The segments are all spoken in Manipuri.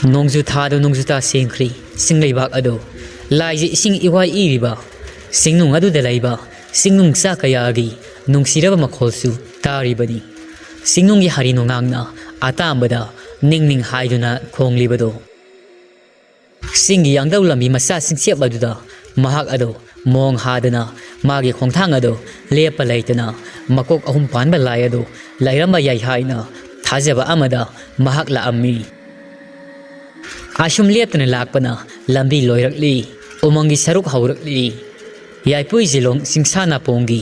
Nongju thado nongju ta sengkhri singlei bak ado laiji ising iwai iriba singnung adu de laiba singnung sa kayagi nungsiraba makholsu taribani singnung gi hari nongangna atambada ningning haiduna khonglibado singi yangdau lambi masa singsiap aduda mahak ado mong hadana magi khongthang ado lepa laitana makok ahum panba lai ado lairamba yai haina thajaba amada mahak la ammi Ashum leptana lakpana lambi loirakli umangi saruk haurakli yaipui zilong singsana pongi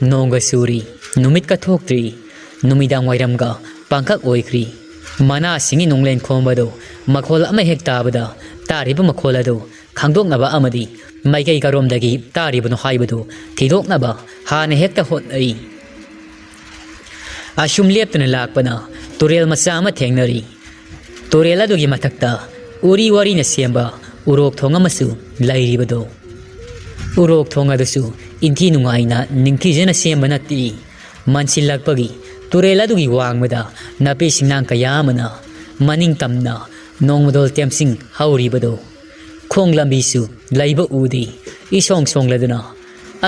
nonga suri numit ka thoktri numidang wairamga pangkak oikri mana singi nonglen khombado makhol ama hekta bada tariba makholado khangdoknaba amadi maikai karomdagi taribano haibado thidoknaba hane hekta hotnai Ashum leptana lakpana turel macha ama thengnari turela dogi mathakta Uri wari na siyamba urok thonga masu lairibado urok thonga dasu inthi nungai na ningthi jena siyamba nati mansilakpagi turela dugi wangmada nape singnang kayamana maning tamna nongmodol temsing hauribado khong lambi su laiba udi isong songladuna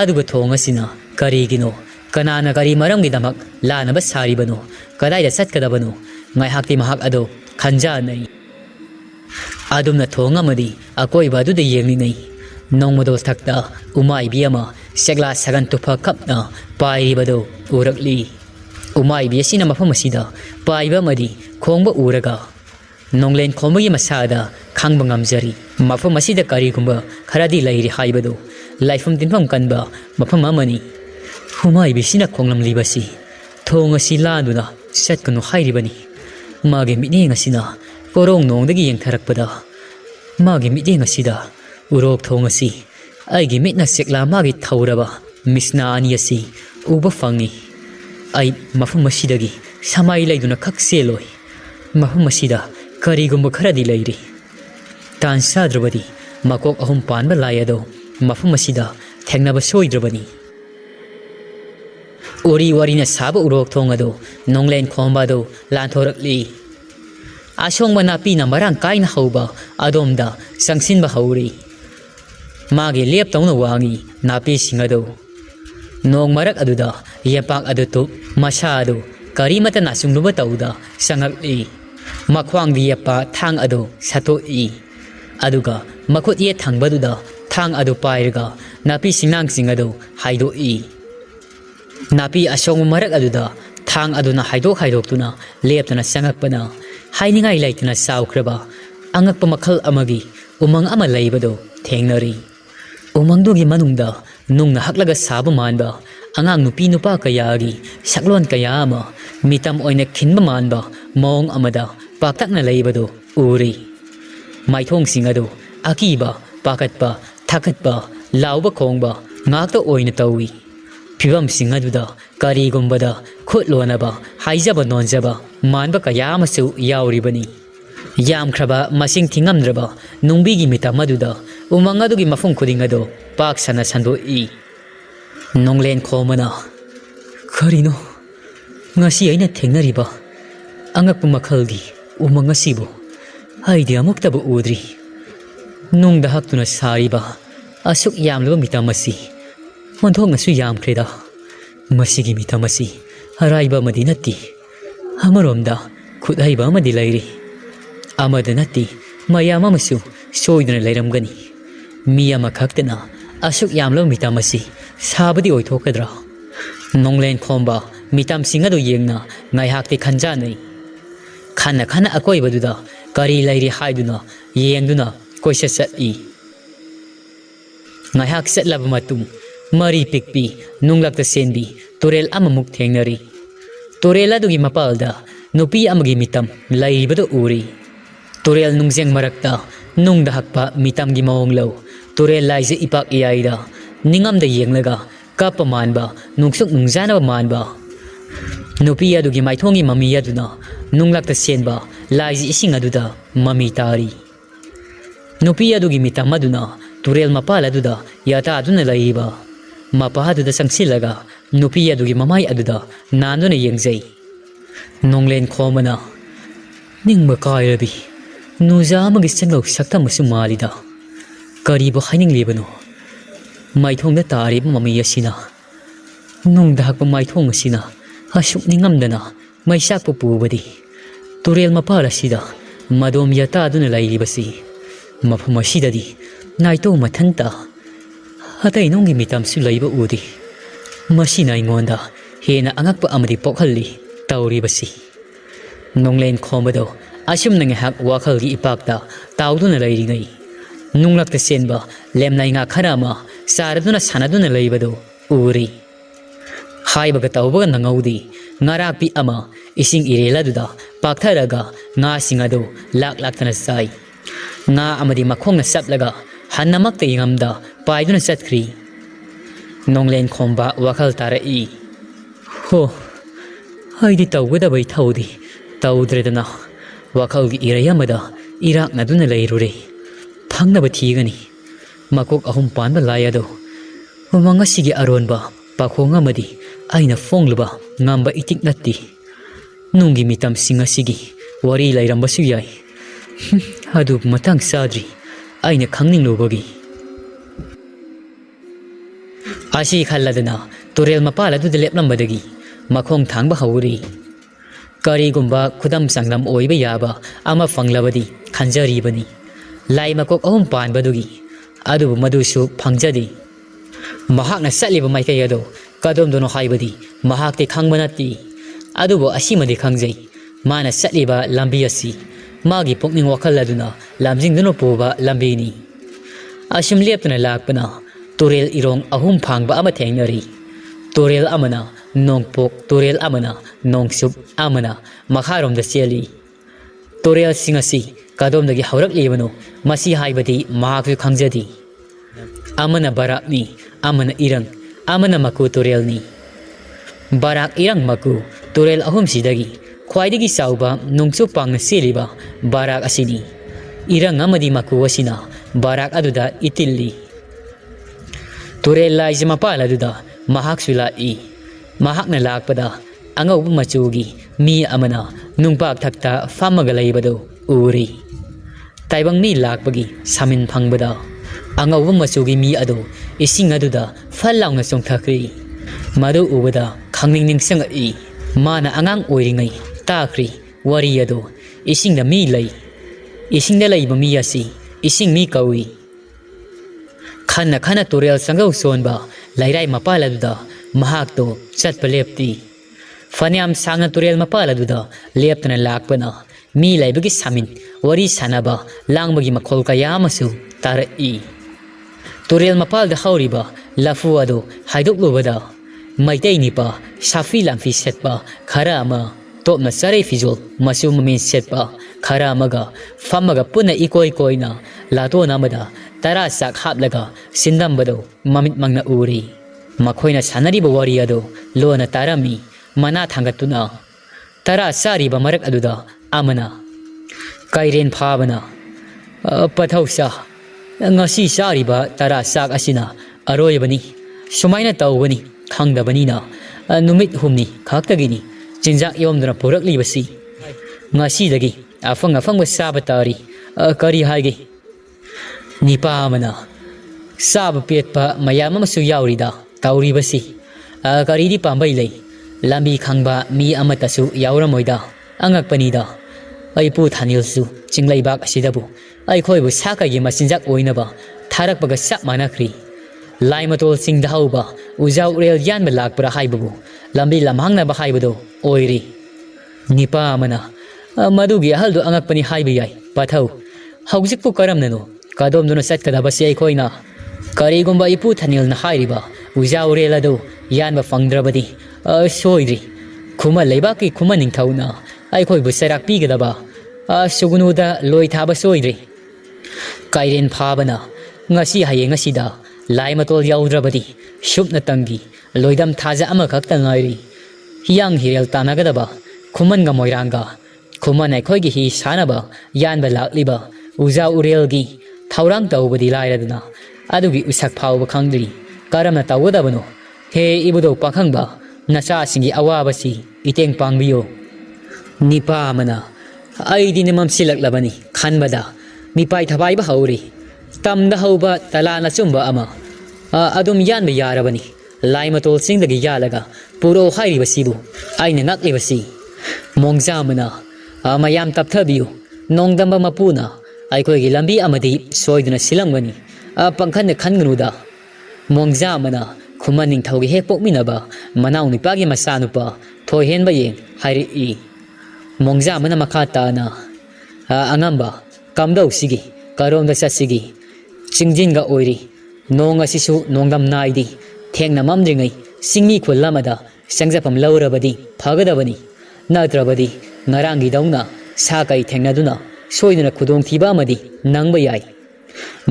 aduga thonga sina karigino kanana kari maramgi damak lanaba saribano kadaida satkadabano ngai hakti mahak ado khanja nai Adumna thonga madi akoi badu de yengnei nongmodol thakta umai biama segla sagan tupa kapna pai bado urakli umai biasina mafam asida paiba madi khongba uraga nonglen khomgi masada khangba ngamjari mafam asida kari gumba kharadi lairi haibado laifam tinfam kanba mafam amani umai bisina khonglam libasi thonga silanduna setkanu hairibani mage mitne ngasina Korong nong dagi yang tharakpada magi mitye ngasida urok thongasi aigi mitna sekla magi thauraba misna ani asi uba fangi ai mafum masidagi samai laiduna khakseloi mafum masida karigumba kharadi lairi tan sadrabadi makok ahum panba layado mafum masida thengnaba soidrabani ori warina saba urok thongado nonglen khombado lanthorakli Asong manapi na marang kain hauba adomda sangsin ba hauri magi lep tawna wangi napi singado nong marak aduda yapak adutu masado karimata nasungluba tawda sangakli makhwang di yapa thang ado sato I aduga makut ye thangbaduda thang adu pairaga napi sinang singado haido I napi asong marak aduda thang aduna haidok tuna leptana sangakpana Hainingai laitna saukraba angakpa makhal amagi umang ama laibado thengnari umangdugi manungda nungna haklaga saba manba angang nupi nupa kayagi saklon kaya ama mitam oina khinba manba mong amada paktakna laibado uri maithong singado akiba pakatpa thakatpa lauba khongba ngakta oina tawi phibam singaduda karigumbada khutlonaba haijaba nonjaba manba kayamasu yauribani yamkhraba masing thingamdraba nungbigi mitamaduda umangadugi mafung khudingado paksana sandoi nonglen khomana kharino ngasi aina thengnariba angakpu makhalgi umangasibu haidi amuktabu udri nungda haktuna sariba asuk yamlaba mitamasi monthongnasu yamkhreda masigi mitamasi haraiba madinati Amaromda khudhaiba amadi lairi amada nati mayam amasu soiduna lairamgani mi ama khaktana asuk yamlo mitamasi sabadi oithokadra nonglen khomba mitam singado yengna ngaihakti khanjanai khana akoibaduda kari lairi haiduna yengduna koisa sati ngaihak satlaba matung mari pikpi nunglakta senbi turel amamuk thengnari Turela dugi mapalda nupi amagi mitam laibado uri turel nungjeng marakta nungda hakpa mitam gi mawonglo turel laise ipak iyaida ningamda yenglaga kapa manba nungsuk nungjana manba nupi adugi maithongi mami aduna nunglakta senba laise ising aduda mami tari nupi adugi mitam aduna turel mapal aduda yata aduna laiba mapa aduda sangsilaga nupi adugi mamai aduda nanduna yengjai nonglen khomana ningba kairabi ꯅꯨꯖꯥ ꯑꯃꯒꯤ ꯆꯪꯂꯧ ꯁꯛꯇꯝ ꯑꯃꯁꯨ ꯃꯥꯜꯂꯤꯗ ꯀꯔꯤꯕꯨ ꯍꯥꯏꯅꯤꯡꯂꯤꯕꯅꯣ ꯃꯥꯏꯊꯣꯡꯗ ꯇꯥꯔꯤꯕ ꯃꯃꯤ ꯑꯁꯤꯅ ꯅꯨꯡꯗ ꯍꯛꯄ ꯃꯥꯏꯊꯣꯡ ꯑꯁꯤꯅ ꯑꯁꯨꯛ ꯅꯤꯡꯉꯝꯗꯅ ꯃꯩꯆꯥꯛꯄꯨ ꯄꯨꯕꯗꯤ ꯇꯨꯔꯦꯜ ꯃꯄꯥꯜ ꯑꯁꯤꯗ ꯃꯗꯣꯝ ꯌꯥꯇꯥꯗꯨꯅ ꯂꯩꯔꯤꯕꯁꯤ ꯃꯐꯝ ꯑꯁꯤꯗꯗꯤ ꯅꯥꯏꯇꯧ ꯃꯊꯟꯇ ꯑꯇꯩ ꯅꯨꯡꯒꯤ ꯃꯤꯇꯝꯁꯨ ꯂꯩꯕ ꯎꯗꯦ ꯃꯁꯤꯅ ꯑꯩꯉꯣꯟꯗ ꯍꯦꯟꯅ ꯑꯉꯛꯄ ꯑꯃꯗꯤ ꯄꯣꯛꯍꯜꯂꯤ ꯇꯧꯔꯤꯕꯁꯤ ꯅꯣꯡꯂꯦꯟ ꯈꯣꯝꯕꯗꯣ ꯑꯁꯨꯝꯅ ꯉꯥꯏꯍꯥꯛ ꯋꯥꯈꯜꯒꯤ ꯏꯄꯥꯛꯇ ꯇꯥꯎꯗꯨꯅ ꯂꯩꯔꯤꯉꯩ ꯅꯨꯡꯂꯛꯇ ꯆꯦꯟꯕ ꯂꯦꯝꯅꯥꯏ ꯉꯥ ꯈꯔ ꯑꯃ ꯆꯥꯔꯗꯨꯅ ꯁꯥꯟꯅꯗꯨꯅ ꯂꯩꯕꯗꯨ ꯎꯔꯤ ꯍꯥꯏꯕꯒ ꯇꯧꯕꯒ ꯅꯪꯍꯧꯗꯦ ꯉꯥꯔꯥꯛꯄꯤ ꯑꯃ ꯏꯁꯤꯡ ꯏꯔꯦꯜ ꯑꯗꯨꯗ ꯄꯥꯛꯊꯔꯒ ꯉꯥꯁꯤꯡ ꯑꯗꯨ ꯂꯥꯛꯇꯅ ꯆꯥꯏ ꯉꯥ ꯑꯃꯗꯤ ꯃꯈꯣꯡꯅ ꯆꯞꯂꯒ ꯍꯟꯅꯃꯛꯇ ꯌꯦꯡꯉꯝꯗ ꯄꯥꯏꯗꯨꯅ ꯆꯠꯈ꯭ꯔꯤ ꯅꯣꯡꯂꯦꯟ ꯈꯣꯝꯕ ꯋꯥꯈꯜ ꯇꯥꯔꯛꯏ ꯍꯣ ꯑꯩꯗꯤ ꯇꯧꯒꯗꯕ ꯏꯊꯧꯗꯤ ꯇꯧꯗ꯭ꯔꯦꯗꯅ ꯋꯥꯈꯜꯒꯤ ꯏꯔꯩ ꯑꯃꯗ ꯏꯔꯥꯛꯅꯗꯨꯅ ꯂꯩꯔꯨꯔꯦ ꯐꯪꯅꯕ ꯊꯤꯒꯅꯤ ꯃꯀꯣꯛ 3 ꯄꯥꯟꯕ ꯂꯥꯏ ꯑꯗꯣ ꯎꯃꯪ ꯑꯁꯤꯒꯤ ꯑꯔꯣꯟꯕ ꯄꯥꯈꯣꯡ ꯑꯃꯗꯤ ꯑꯩꯅ ꯐꯣꯡꯂꯨꯕ ꯉꯝꯕ ꯏꯇꯤꯛ ꯅꯠꯇꯦ ꯅꯨꯡꯒꯤ ꯃꯤꯇꯝꯁꯤꯡ ꯑꯁꯤꯒꯤ ꯋꯥꯔꯤ ꯂꯩꯔꯝꯕꯁꯨ ꯌꯥꯏ ꯑꯗꯨꯕꯨ ꯃꯇꯥꯡ ꯆꯥꯗ꯭ꯔꯤ ꯑꯩꯅ ꯈꯪꯅꯤꯡꯂꯨꯕꯒꯤ ꯑꯁꯤ ꯈꯜꯂꯗꯅ ꯇꯨꯔꯦꯜ ꯃꯄꯥꯜ ꯑꯗꯨꯗ ꯂꯦꯞꯂꯝꯕꯗꯒꯤ ꯃꯈꯣꯡ ꯊꯥꯡꯕ ꯍꯧꯔꯤ ꯀꯔꯤꯒꯨꯝꯕ ꯈꯨꯗꯝ ꯆꯥꯡꯗꯝ ꯑꯣꯏꯕ ꯌꯥꯕ ꯑꯃ ꯐꯪꯂꯕꯗꯤ ꯈꯟꯖꯔꯤꯕꯅꯤ ꯂꯥꯏ ꯃꯀꯣꯛ 3 ꯄꯥꯟꯕꯗꯨꯒꯤ ꯑꯗꯨꯕꯨ ꯃꯗꯨꯁꯨ ꯐꯪꯖꯗꯦ ꯃꯍꯥꯛꯅ ꯆꯠꯂꯤꯕ ꯃꯥꯏꯀꯩ ꯑꯗꯣ ꯀꯗꯣꯝꯗꯅꯣ ꯍꯥꯏꯕꯗꯤ ꯃꯍꯥꯛꯇꯤ ꯈꯪꯕ ꯅꯠꯇꯦ ꯑꯗꯨꯕꯨ ꯑꯁꯤꯃꯗꯤ ꯈꯪꯖꯩ ꯃꯥꯅ ꯆꯠꯂꯤꯕ ꯂꯝꯕꯤ ꯑꯁꯤ ꯃꯥꯒꯤ ꯄꯨꯛꯅꯤꯡ ꯋꯥꯈꯜ ꯑꯗꯨꯅ ꯂꯝꯖꯤꯡꯗꯨꯅ ꯄꯨꯕ ꯂꯝꯕꯤꯅꯤ ꯑꯁꯨꯝ ꯂꯦꯞꯇꯨꯅ ꯂꯥꯛꯄꯅ ꯇꯨꯔꯦꯜ ꯏꯔꯣꯡ 3 ꯐꯥꯡꯕ ꯑꯃ ꯊꯦꯡꯅꯔꯤ ꯇꯨꯔꯦꯜ ꯑꯃꯅ ꯅꯣꯡꯄꯣꯛ ꯇꯨꯔꯦꯜ ꯑꯃꯅ ꯅꯣꯡꯆꯨꯞ ꯑꯃꯅ ꯃꯈꯥꯔꯣꯝꯗ ꯆꯦꯜꯂꯤ ꯇꯨꯔꯦꯜꯁꯤꯡ ꯑꯁꯤ ꯀꯗꯣꯝꯗꯒꯤ ꯍꯧꯔꯛꯂꯤꯕꯅꯣ ꯃꯁꯤ ꯍꯥꯏꯕꯗꯤ ꯃꯍꯥꯛꯁꯨ ꯈꯪꯖꯗꯦ ꯑꯃꯅ ꯕꯔꯥꯛꯅꯤ ꯑꯃꯅ ꯏꯔꯪ ꯑꯃꯅ ꯃꯀꯨ ꯇꯨꯔꯦꯜꯅꯤ ꯕꯔꯥꯛ ꯏꯔꯪ ꯃꯀꯨ ꯇꯨꯔꯦꯜ 3ꯁꯤꯗꯒꯤ ꯈ꯭ꯋꯥꯏꯗꯒꯤ ꯆꯥꯎꯕ ꯅꯣꯡꯆꯨꯞ ꯄꯥꯡꯅ ꯆꯦꯜꯂꯤꯕ ꯕꯔꯥꯛ ꯑꯁꯤꯅꯤ ꯏꯔꯪ ꯑꯃꯗꯤ ꯃꯀꯨ ꯑꯁꯤꯅ ꯕꯔꯥꯛ ꯑꯗꯨꯗ ꯏꯇꯤꯜꯂꯤ ꯇꯨꯔꯦꯜ ꯂꯥꯏꯁꯦ ꯃꯄꯥꯜ ꯑꯗꯨꯗ ꯃꯍꯥꯛꯁꯨ ꯂꯥꯛꯏ ꯃꯍꯥꯛꯅ ꯂꯥꯛꯄꯗ ꯑꯉꯧꯕ ꯃꯆꯨꯒꯤ ꯃꯤ ꯑꯃꯅ ꯅꯨꯡꯄꯥꯛ ꯊꯛꯇ ꯐꯝꯃꯒ ꯂꯩꯕꯗꯨ ꯎꯔꯤ ꯇꯥꯏꯕꯪ ꯃꯤ ꯂꯥꯛꯄꯒꯤ ꯁꯥꯃꯤꯟ ꯐꯪꯕꯗ ꯑꯉꯧꯕ ꯃꯆꯨꯒꯤ ꯃꯤ ꯑꯗꯨ ꯏꯁꯤꯡ ꯑꯗꯨꯗ ꯐꯜ ꯂꯥꯎꯅ ꯆꯣꯡꯊꯈ꯭ꯔꯤ ꯃꯗꯨ ꯎꯕꯗ ꯈꯪꯅꯤꯡ ꯅꯤꯡꯁꯤꯡꯉꯛꯏ ꯃꯥꯅ ꯑꯉꯥꯡ ꯑꯣꯏꯔꯤꯉꯩ ꯇꯥꯈ꯭ꯔꯤ ꯋꯥꯔꯤ ꯑꯗꯨ ꯏꯁꯤꯡꯗ ꯃꯤ ꯂꯩ ꯏꯁꯤꯡꯗ ꯂꯩꯕ ꯃꯤ ꯑꯁꯤ ꯏꯁꯤꯡ ꯃꯤ ꯀꯧꯏ ꯈꯟꯅ ꯈꯟꯅ ꯇꯨꯔꯦꯜ ꯆꯪꯒꯧ ꯆꯣꯟꯕ ꯂꯩꯔꯥꯏ ꯃꯄꯥꯜ ꯑꯗꯨꯗ ꯃꯍꯥꯛꯇꯣ ꯆꯠꯄ ꯂꯦꯞꯇꯤ ꯐꯅꯌꯥꯝ ꯁꯥꯡꯅ ꯇꯨꯔꯦꯜ ꯃꯄꯥꯜ ꯑꯗꯨꯗ ꯂꯦꯞꯇꯅ ꯂꯥꯛꯄꯅ ꯃꯤ ꯂꯩꯕꯒꯤ ꯁꯥꯃꯤꯟ ꯋꯥꯔꯤ ꯁꯥꯟꯅꯕ ꯂꯥꯡꯕꯒꯤ ꯃꯈꯣꯜ ꯀꯌꯥ ꯑꯃꯁꯨ ꯇꯥꯔꯛꯏ ꯇꯨꯔꯦꯜ ꯃꯄꯥꯜꯗ ꯍꯧꯔꯤꯕ ꯂꯐꯨ ꯑꯗꯨ ꯍꯥꯏꯗꯣꯛꯂꯨꯕꯗ ꯃꯩꯇꯩ ꯅꯤꯄꯥ ꯁꯥꯐꯤ ꯂꯥꯡꯐꯤ ꯁꯦꯠꯄ ꯈꯔ ꯑꯃ ꯇꯣꯞꯅ ꯆꯔꯩ ꯐꯤꯖꯣꯜ ꯃꯆꯨ ꯃꯃꯦꯟ ꯁꯦꯠꯄ ꯈꯔ ꯑꯃꯒ ꯐꯝꯃꯒ ꯄꯨꯟꯅ ꯏꯀꯣꯏ ꯀꯣꯏꯅ ꯂꯥꯇꯣꯟ ꯑꯃꯗ 10 ꯆꯥꯛ ꯍꯥꯞꯂꯒ ꯁꯤꯟꯗꯝꯕꯗꯨ ꯃꯃꯤꯠ ꯃꯪꯅ ꯎꯔꯤ ꯃꯈꯣꯏꯅ ꯁꯥꯟꯅꯔꯤꯕ ꯋꯥꯔꯤ ꯑꯗꯨ ꯂꯣꯟꯅ ꯇꯥꯔꯝꯃꯤ ꯃꯅꯥ ꯊꯥꯡꯒꯠꯇꯨꯅ 10 ꯆꯥꯔꯤꯕ ꯃꯔꯛ ꯑꯗꯨꯗ ꯑꯃꯅ ꯀꯩꯔꯦꯟ ꯐꯥꯕꯅ ꯄꯊꯧꯁꯥ ngasi sariba tara sak asina aroyabani sumaina tawbani khangdabani numit humni khaktagini jinjak yomdra purakli basi ngasi dagi afang saba tari kari haige nipa mana saba petpa mayam amasu yaurida tawri basi kari di pambai lei lambi khangba mi amatasu yauramoida angakpanida aipu thanilsu chinglaibak asidabu ai khoi bu saka gi masinjak oinaba tharak baga sak manakri laimatol sing dahauba ujau rel yan ba lakpra haibu lambi lamhangna ba haibudo oiri nipa amana madugi ahaldu angakpani haibi yai pathau haujik pu karamnano kadomduna satkadaba sei khoina karigumba ipu thanil na hairiba ujau rel adu yan ba fangdrabadi soidri khuma leibaki khuma ningthauna ai khoi bu serak pi gadaba sugunuda loi thaba soidri kairen phabana ngasi hayeng asida laimatol yaudravadi shupna tangi loidam thaja ama khakta ngairi hiyang hirel tanagadaba khuman ga moiranga khuman ai khoi gi hi sanaba yanba lakliba uja urelgi thaurang tawbadi lairadna adugi usak phawba khangdri karamna tawdabano he ibudo pakhangba nacha singi awabasi iteng pangbiyo nipa amana ꯑꯩꯗꯤ ꯅꯃꯝꯁꯤꯜꯂꯛꯂꯕꯅꯤ ꯈꯟꯕꯗ ꯃꯤꯄꯥꯏ ꯊꯕꯥꯏꯕ ꯍꯧꯔꯤ ꯇꯝꯗ ꯍꯧꯕ ꯇꯂꯥꯅ ꯆꯨꯝꯕ ꯑꯃ ꯑꯗꯨꯝ ꯌꯥꯟꯕ ꯌꯥꯔꯕꯅꯤ ꯂꯥꯏ ꯃꯇꯣꯜꯁꯤꯡꯗꯒꯤ ꯌꯥꯜꯂꯒ ꯄꯨꯔꯛꯑꯣ ꯍꯥꯏꯔꯤꯕꯁꯤꯕꯨ ꯑꯩꯅ ꯉꯛꯂꯤꯕꯁꯤ ꯃꯣꯡꯖꯥꯃꯅ ꯃꯌꯥꯝ ꯇꯞꯊꯕꯤꯌꯨ ꯅꯣꯡꯗꯝꯕ ꯃꯄꯨꯅ ꯑꯩꯈꯣꯏꯒꯤ ꯂꯝꯕꯤ ꯑꯃꯗꯤ ꯁꯣꯏꯗꯨꯅ ꯁꯤꯜꯂꯝꯒꯅꯤ ꯄꯪꯈꯟꯅ ꯈꯟꯒꯅꯨꯗ ꯃꯣꯡꯖꯥꯃꯅ ꯈꯨꯃꯟ ꯅꯤꯡꯊꯧꯒꯤ ꯍꯦꯛ ꯄꯣꯛꯃꯤꯟꯅꯕ ꯃꯅꯥꯎꯅꯨꯄꯥꯒꯤ ꯃꯆꯥꯅꯨꯄꯥ ꯊꯣꯏꯍꯦꯟꯕ ꯌꯦꯡ ꯍꯥꯏꯔꯛꯏ ꯃꯣꯡꯖꯥꯃꯅ ꯃꯈꯥ ꯇꯥꯅ ꯑꯉꯝꯕ ꯀꯝꯗꯧꯁꯤꯒꯤ ꯀꯔꯣꯝꯗ ꯆꯠꯁꯤꯒꯤ ꯆꯤꯡꯖꯤꯟꯒ ꯑꯣꯏꯔꯤ ꯅꯣꯡ ꯑꯁꯤꯁꯨ ꯅꯣꯡꯗꯝ ꯅꯥꯏꯗꯤ ꯊꯦꯡꯅ ꯃꯝꯗ꯭ꯔꯤꯉꯩ ꯆꯤꯡꯃꯤ ꯈꯨꯜ ꯑꯃꯗ ꯆꯪꯖꯐꯝ ꯂꯧꯔꯕꯗꯤ ꯐꯒꯗꯕꯅꯤ ꯅꯠꯇ꯭ꯔꯕꯗꯤ ꯉꯔꯥꯡꯒꯤꯗꯧꯅ ꯁꯥ ꯀꯩ ꯊꯦꯡꯅꯗꯨꯅ ꯁꯣꯏꯗꯅ ꯈꯨꯗꯣꯡꯊꯤꯕ ꯑꯃꯗꯤ ꯅꯪꯕ ꯌꯥꯏ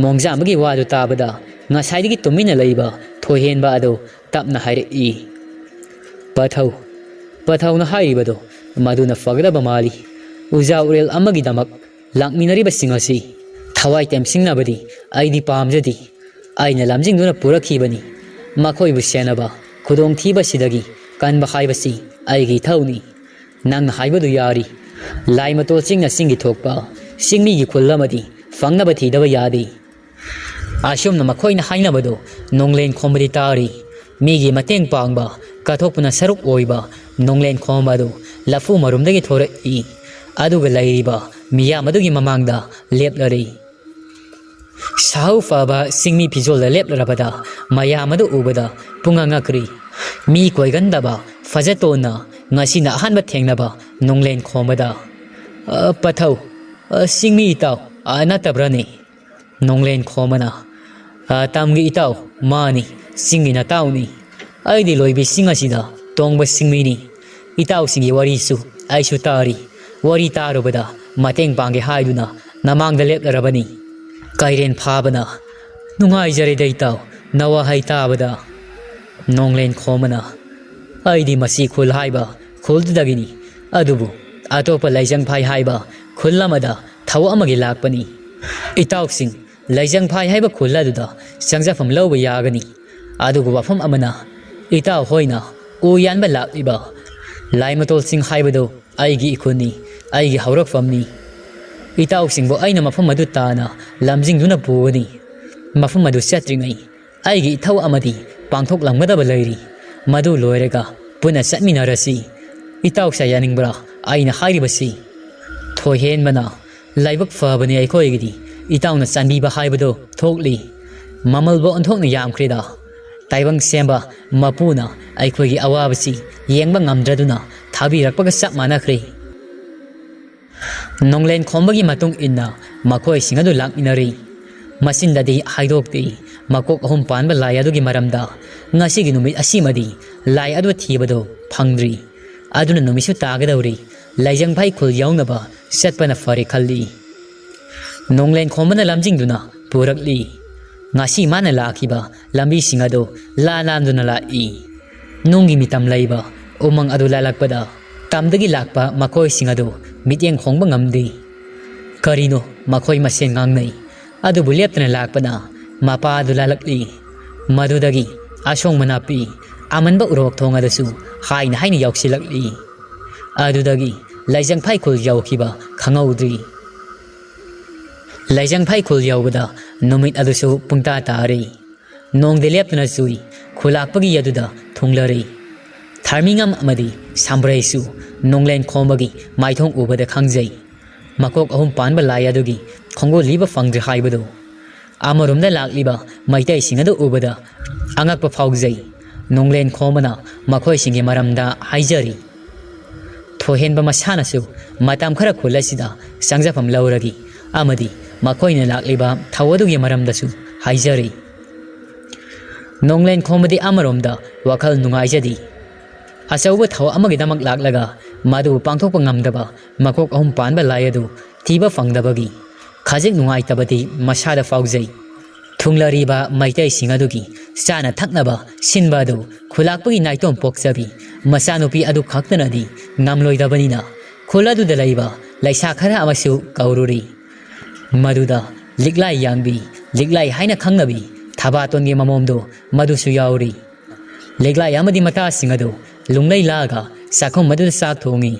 ꯃꯣꯡꯖꯥꯝꯕꯒꯤ ꯋꯥꯗꯨ ꯇꯥꯕꯗ ꯉꯁꯥꯏꯗꯒꯤ ꯇꯨꯃꯤꯟꯅ ꯂꯩꯕ ꯊꯣꯏꯍꯦꯟꯕ ꯑꯗꯨ ꯇꯞꯅ ꯍꯥꯏꯔꯛꯏ ꯄꯊꯧꯅ ꯍꯥꯏꯔꯤꯕꯗꯣ ꯃꯗꯨꯅ ꯐꯒꯗꯕ ꯃꯥꯜꯂꯤ ꯎꯖꯥ ꯎꯔꯦꯜ ꯑꯃꯒꯤꯗꯃꯛ ꯂꯥꯛꯃꯤꯟꯅꯔꯤꯕꯁꯤꯡ ꯑꯁꯤ ꯊꯋꯥꯏ ꯇꯦꯝꯁꯤꯡꯅꯕꯗꯤ ꯑꯩꯗꯤ ꯄꯥꯝꯖꯗꯦ ꯑꯩꯅ ꯂꯝꯖꯤꯡꯗꯨꯅ ꯄꯨꯔꯛꯈꯤꯕꯅꯤ ꯃꯈꯣꯏꯕꯨ ꯁꯦꯟꯅꯕ ꯈꯨꯗꯣꯡꯊꯤꯕꯁꯤꯗꯒꯤ ꯀꯟꯕ ꯍꯥꯏꯕꯁꯤ ꯑꯩꯒꯤ ꯏꯊꯧꯅꯤ ꯅꯪꯅ ꯍꯥꯏꯕꯗꯨ ꯌꯥꯔꯤ ꯂꯥꯏ ꯃꯇꯣꯜ ꯆꯤꯡꯅ ꯆꯤꯡꯒꯤ ꯊꯣꯛꯄ ꯆꯤꯡꯃꯤꯒꯤ ꯈꯨꯜ ꯑꯃꯗꯤ ꯐꯪꯅꯕ ꯊꯤꯗꯕ ꯌꯥꯗꯦ ꯑꯁꯨꯝꯅ ꯃꯈꯣꯏꯅ ꯍꯥꯏꯅꯕꯗꯨ ꯅꯣꯡꯂꯦꯟ ꯈꯣꯝꯕꯗꯤ ꯇꯥꯔꯤ ꯃꯤꯒꯤ ꯃꯇꯦꯡ ꯄꯥꯡꯕ ꯀꯠꯊꯣꯛꯄꯅ ꯁꯔꯨꯛ ꯑꯣꯏꯕ ꯅꯣꯡꯂꯦꯟ ꯈꯣꯝꯕ ꯑꯗꯨ ꯂꯐꯨ ꯃꯔꯨꯝꯗꯒꯤ ꯊꯣꯔꯛꯏ ꯑꯗꯨꯒ ꯂꯩꯔꯤꯕ ꯃꯤꯌꯥꯝ ꯑꯗꯨꯒꯤ ꯃꯃꯥꯡꯗ ꯂꯦꯞꯂꯔꯤ ꯁꯥꯍꯧ ꯐꯕ ꯆꯤꯡꯃꯤ ꯐꯤꯖꯣꯜꯗ ꯂꯦꯞꯂꯔꯕꯗ ꯃꯌꯥꯝ ꯑꯗꯨ ꯎꯕꯗ ꯄꯨꯡꯉꯛꯉꯛꯈ꯭ꯔꯤ ꯃꯤ ꯀꯣꯏꯒꯟꯗꯕ ꯐꯖꯇꯣꯟꯅ ꯉꯁꯤꯅ ꯑꯍꯥꯟꯕ ꯊꯦꯡꯅꯕ ꯅꯣꯡꯂꯦꯟ ꯈꯣꯝꯕꯗ ꯄꯊꯧ ꯆꯤꯡꯃꯤ ꯏꯇꯥꯎ ꯅꯠꯇꯕ꯭ꯔꯅꯦ ꯅꯣꯡꯂꯦꯟ ꯈꯣꯝꯕꯅ ꯇꯝꯒꯤ ꯏꯇꯥꯎ ꯃꯥꯅꯤ ꯆꯤꯡꯒꯤ ꯅꯇꯥꯎꯅꯤ ꯑꯩꯗꯤ ꯂꯣꯏꯕꯤꯁꯤꯡ ꯑꯁꯤꯗ ꯇꯣꯡꯕ ꯆꯤꯡꯃꯤꯅꯤ ꯏꯇꯥꯎꯁꯤꯡꯒꯤ ꯋꯥꯔꯤꯁꯨ ꯑꯩꯁꯨ ꯇꯥꯔꯤ ꯋꯥꯔꯤ ꯇꯥꯔꯨꯕꯗ ꯃꯇꯦꯡ ꯄꯥꯡꯒꯦ ꯍꯥꯏꯗꯨꯅ ꯅꯃꯥꯡꯗ ꯂꯦꯞꯂꯔꯕꯅꯤ ꯀꯩꯔꯦꯟ ꯐꯥꯕꯅ ꯅꯨꯡꯉꯥꯏꯖꯔꯦꯗ ꯏꯇꯥꯎ ꯅꯋꯥꯍꯩ ꯇꯥꯕꯗ ꯅꯣꯡꯂꯦꯟ ꯈꯣꯝꯕꯅ ꯑꯩꯗꯤ ꯃꯁꯤ ꯈꯨꯜ ꯍꯥꯏꯕ ꯈꯨꯜꯗꯨꯗꯒꯤꯅꯤ ꯑꯗꯨꯕꯨ ꯑꯇꯣꯞꯄ ꯂꯩꯖꯪꯐꯥꯏ ꯍꯥꯏꯕ ꯈꯨꯜ ꯑꯃꯗ ꯊꯕꯛ ꯑꯃꯒꯤ ꯂꯥꯛꯄꯅꯤ ꯏꯇꯥꯎꯁꯤꯡ ꯂꯩꯖꯪꯐꯥꯏ ꯍꯥꯏꯕ ꯈꯨꯜ ꯑꯗꯨꯗ ꯆꯪꯖꯐꯝ ꯂꯧꯕ ꯌꯥꯒꯅꯤ ꯑꯗꯨꯒ ꯋꯥꯐꯝ ꯑꯃꯅ ꯏꯇꯥꯎ ꯍꯣꯏꯅ ꯎ ꯌꯥꯟꯕ ꯂꯥꯛꯂꯤꯕ ꯂꯥꯏ ꯃꯇꯣꯜꯁꯤꯡ ꯍꯥꯏꯕꯗꯨ ꯑꯩꯒꯤ ꯏꯈꯨꯜꯅꯤ ꯑꯩꯒꯤ ꯍꯧꯔꯛꯐꯝꯅꯤ ꯏꯇꯥꯎꯁꯤꯡꯕꯨ ꯑꯩꯅ ꯃꯐꯝ ꯑꯗꯨ ꯇꯥꯅ ꯂꯝꯖꯤꯡꯗꯨꯅ ꯄꯨꯒꯅꯤ ꯃꯐꯝ ꯑꯗꯨ ꯆꯠꯇ꯭ꯔꯤꯉꯩ ꯑꯩꯒꯤ ꯏꯊꯧ ꯑꯃꯗꯤ ꯄꯥꯡꯊꯣꯛꯂꯝꯒꯗꯕ ꯂꯩꯔꯤ ꯃꯗꯨ ꯂꯣꯏꯔꯒ ꯄꯨꯟꯅ ꯆꯠꯃꯤꯟꯅꯔꯁꯤ ꯏꯇꯥꯎꯁꯥ ꯌꯥꯅꯤꯡꯕ꯭ꯔꯥ ꯑꯩꯅ ꯍꯥꯏꯔꯤꯕꯁꯤ ꯊꯣꯏꯍꯦꯟꯕꯅ ꯂꯥꯏꯕꯛ ꯐꯕꯅꯤ ꯑꯩꯈꯣꯏꯒꯤꯗꯤ ꯏꯇꯥꯎꯅ ꯆꯥꯟꯕꯤꯕ ꯍꯥꯏꯕꯗꯣ ꯊꯣꯛꯂꯤ ꯃꯃꯜꯕꯨ ꯑꯣꯟꯊꯣꯛꯅ ꯌꯥꯝꯈ꯭ꯔꯦꯗ ꯇꯥꯏꯕꯪ ꯁꯦꯝꯕ ꯃꯄꯨꯅ ꯑꯩꯈꯣꯏꯒꯤ ꯑꯋꯥꯕꯁꯤ ꯌꯦꯡꯕ ꯉꯝꯗ꯭ꯔꯗꯨꯅ ꯊꯥꯕꯤꯔꯛꯄꯒ ꯆꯞ ꯃꯥꯟꯅꯈ꯭ꯔꯦ ꯅꯣꯡꯂꯦꯟ ꯈꯣꯝꯕꯒꯤ ꯃꯇꯨꯡ ꯏꯟꯅ ꯃꯈꯣꯏꯁꯤꯡ ꯑꯗꯨ ꯂꯥꯛꯃꯤꯟꯅꯔꯤ ꯃꯆꯤꯟꯗꯗꯤ ꯍꯥꯏꯗꯣꯛꯇꯦ ꯃꯀꯣꯛ ꯑꯍꯨꯝ ꯄꯥꯟꯕ ꯂꯥꯏ ꯑꯗꯨꯒꯤ ꯃꯔꯝꯗ ꯉꯁꯤꯒꯤ ꯅꯨꯃꯤꯠ ꯑꯁꯤꯃꯗꯤ ꯂꯥꯏ ꯑꯗꯨ ꯊꯤꯕꯗꯣ ꯐꯪꯗ꯭ꯔꯤ ꯑꯗꯨꯅ ꯅꯨꯃꯤꯠꯁꯨ ꯇꯥꯒꯗꯧꯔꯤ ꯂꯩꯖꯪꯐꯥꯏ ꯈꯨꯜ ꯌꯧꯅꯕ ꯆꯠꯄꯅ ꯐꯔꯦ ꯈꯜꯂꯤ ꯅꯣꯡꯂꯦꯟ ꯈꯣꯝꯕꯅ ꯂꯝꯖꯤꯡꯗꯨꯅ ꯄꯨꯔꯛꯂꯤ ꯉꯁꯤ ꯃꯥꯅ ꯂꯥꯛꯈꯤꯕ ꯂꯝꯕꯤꯁꯤꯡ ꯑꯗꯨ ꯂꯥꯟꯗꯨꯅ ꯂꯥꯛꯏ ꯅꯨꯡꯒꯤ ꯃꯤꯇꯝ ꯂꯩꯕ ꯎꯃꯪ ꯑꯗꯨ ꯂꯥꯜꯂꯛꯄꯗ ꯇꯝꯗꯒꯤ ꯂꯥꯛꯄ ꯃꯈꯣꯏꯁꯤꯡ ꯑꯗꯨ ꯃꯤꯠꯌꯦꯡ ꯍꯣꯡꯕ ꯉꯝꯗꯦ ꯀꯔꯤꯅꯣ ꯃꯈꯣꯏ ꯃꯁꯦꯟ ꯉꯥꯡꯅꯩ ꯑꯗꯨꯕꯨ ꯂꯦꯞꯇꯅ ꯂꯥꯛꯄꯅ ꯃꯄꯥ ꯑꯗꯨ ꯂꯥꯜꯂꯛꯂꯤ ꯃꯗꯨꯗꯒꯤ ꯑꯁꯣꯡꯕ ꯅꯥꯄꯤ ꯑꯃꯟꯕ ꯎꯔꯣꯛ ꯊꯣꯡ ꯑꯗꯨꯁꯨ ꯍꯥꯏꯅ ꯌꯥꯎꯁꯤꯜꯂꯛꯂꯤ ꯑꯗꯨꯗꯒꯤ ꯂꯩꯖꯪꯐꯥꯏ ꯈꯨꯜ ꯌꯧꯈꯤꯕ ꯈꯪꯍꯧꯗ꯭ꯔꯤ ꯂꯩꯖꯪꯐꯥꯏ ꯈꯨꯜ ꯌꯧꯕꯗ ꯅꯨꯃꯤꯠ ꯑꯗꯨꯁꯨ ꯄꯨꯡꯇꯥ ꯇꯥꯔꯤ ꯅꯣꯡꯗꯤ ꯂꯦꯞꯇꯅ ꯆꯨꯏ ꯈꯨꯜꯂꯥꯛꯄꯒꯤ ꯑꯗꯨꯗ ꯊꯨꯡꯂꯔꯤ ꯊꯥꯔꯃꯤꯉꯝ ꯑꯃꯗꯤ ꯁꯝꯕ꯭ꯔꯩꯁꯨ ꯅꯣꯡꯂꯦꯟ ꯈꯣꯝꯕꯒꯤ ꯃꯥꯏꯊꯣꯡ ꯎꯕꯗ ꯈꯪꯖꯩ ꯃꯀꯣꯛ ꯑꯍꯨꯝ ꯄꯥꯟꯕ ꯂꯥꯏ ꯑꯗꯨꯒꯤ ꯈꯣꯡꯒꯣꯜ ꯂꯤꯕ ꯐꯪꯗ꯭ꯔꯤ ꯍꯥꯏꯕꯗꯨ ꯑꯃꯔꯣꯝꯗ ꯂꯥꯛꯂꯤꯕ ꯃꯩꯇꯩꯁꯤꯡ ꯑꯗꯨ ꯎꯕꯗ ꯑꯉꯛꯄ ꯐꯥꯎꯖꯩ ꯅꯣꯡꯂꯦꯟ ꯈꯣꯝꯕꯅ ꯃꯈꯣꯏꯁꯤꯡꯒꯤ ꯃꯔꯝꯗ ꯍꯥꯏꯖꯔꯤ ꯊꯣꯏꯍꯦꯟꯕ ꯃꯁꯥꯅꯁꯨ ꯃꯇꯝ ꯈꯔ ꯈꯨꯜ ꯑꯁꯤꯗ ꯆꯪꯖꯐꯝ ꯂꯧꯔꯒꯤ ꯑꯃꯗꯤ ꯃꯈꯣꯏꯅ ꯂꯥꯛꯂꯤꯕ ꯊꯧ ꯑꯗꯨꯒꯤ ꯃꯔꯝꯗꯁꯨ ꯍꯥꯏꯖꯔꯤ ꯅꯣꯡꯂꯦꯟ ꯈꯣꯝꯕꯗꯤ ꯑꯃꯔꯣꯝꯗ ꯋꯥꯈꯜ ꯅꯨꯡꯉꯥꯏꯖꯗꯤ ꯑꯆꯧꯕ ꯊꯧ ꯑꯃꯒꯤꯗꯃꯛ ꯂꯥꯛꯂꯒ ꯃꯗꯨ ꯄꯥꯡꯊꯣꯛꯄ ꯉꯝꯗꯕ ꯃꯀꯣꯛ ꯑꯍꯨꯝ ꯄꯥꯟꯕ ꯂꯥꯏ ꯑꯗꯨ ꯊꯤꯕ ꯐꯪꯗꯕꯒꯤ ꯈꯖꯤꯛ ꯅꯨꯡꯉꯥꯏꯇꯕꯗꯤ ꯃꯁꯥꯗ ꯐꯥꯎꯖꯩ ꯊꯨꯡꯂꯔꯤꯕ ꯃꯩꯇꯩꯁꯤꯡ ꯑꯗꯨꯒꯤ ꯆꯥꯅ ꯊꯛꯅꯕ ꯁꯤꯟꯕ ꯑꯗꯨ ꯈꯨꯜꯂꯥꯛꯄꯒꯤ ꯅꯥꯏꯇꯣꯝ ꯄꯣꯛꯆꯕꯤ ꯃꯆꯥꯅꯨꯄꯤ ꯑꯗꯨ ꯈꯛꯇꯅꯗꯤ ꯉꯝꯂꯣꯏꯗꯕꯅꯤꯅ ꯈꯨꯜ ꯑꯗꯨꯗ ꯂꯩꯕ ꯂꯩꯁꯥ ꯈꯔ ꯑꯃꯁꯨ ꯀꯧꯔꯨꯔꯤ ꯃꯗꯨꯗ ꯂꯤꯛꯂꯥꯏ ꯌꯥꯡꯕꯤ ꯂꯤꯛꯂꯥꯏ ꯍꯥꯏꯅ ꯈꯪꯅꯕꯤ ꯊꯕꯥꯇꯣꯟꯒꯤ ꯃꯃꯣꯝꯗꯣ ꯃꯗꯨꯁꯨ ꯌꯥꯎꯔꯤ ꯂꯤꯛꯂꯥꯏ ꯑꯃꯗꯤ ꯃꯇꯥꯁꯤꯡ ꯑꯗꯨ ꯂꯨꯡꯂꯩ ꯂꯥꯛꯑꯒ ꯆꯥꯛꯈꯨꯝ ꯑꯗꯨꯗ ꯆꯥꯛ ꯊꯣꯡꯉꯤ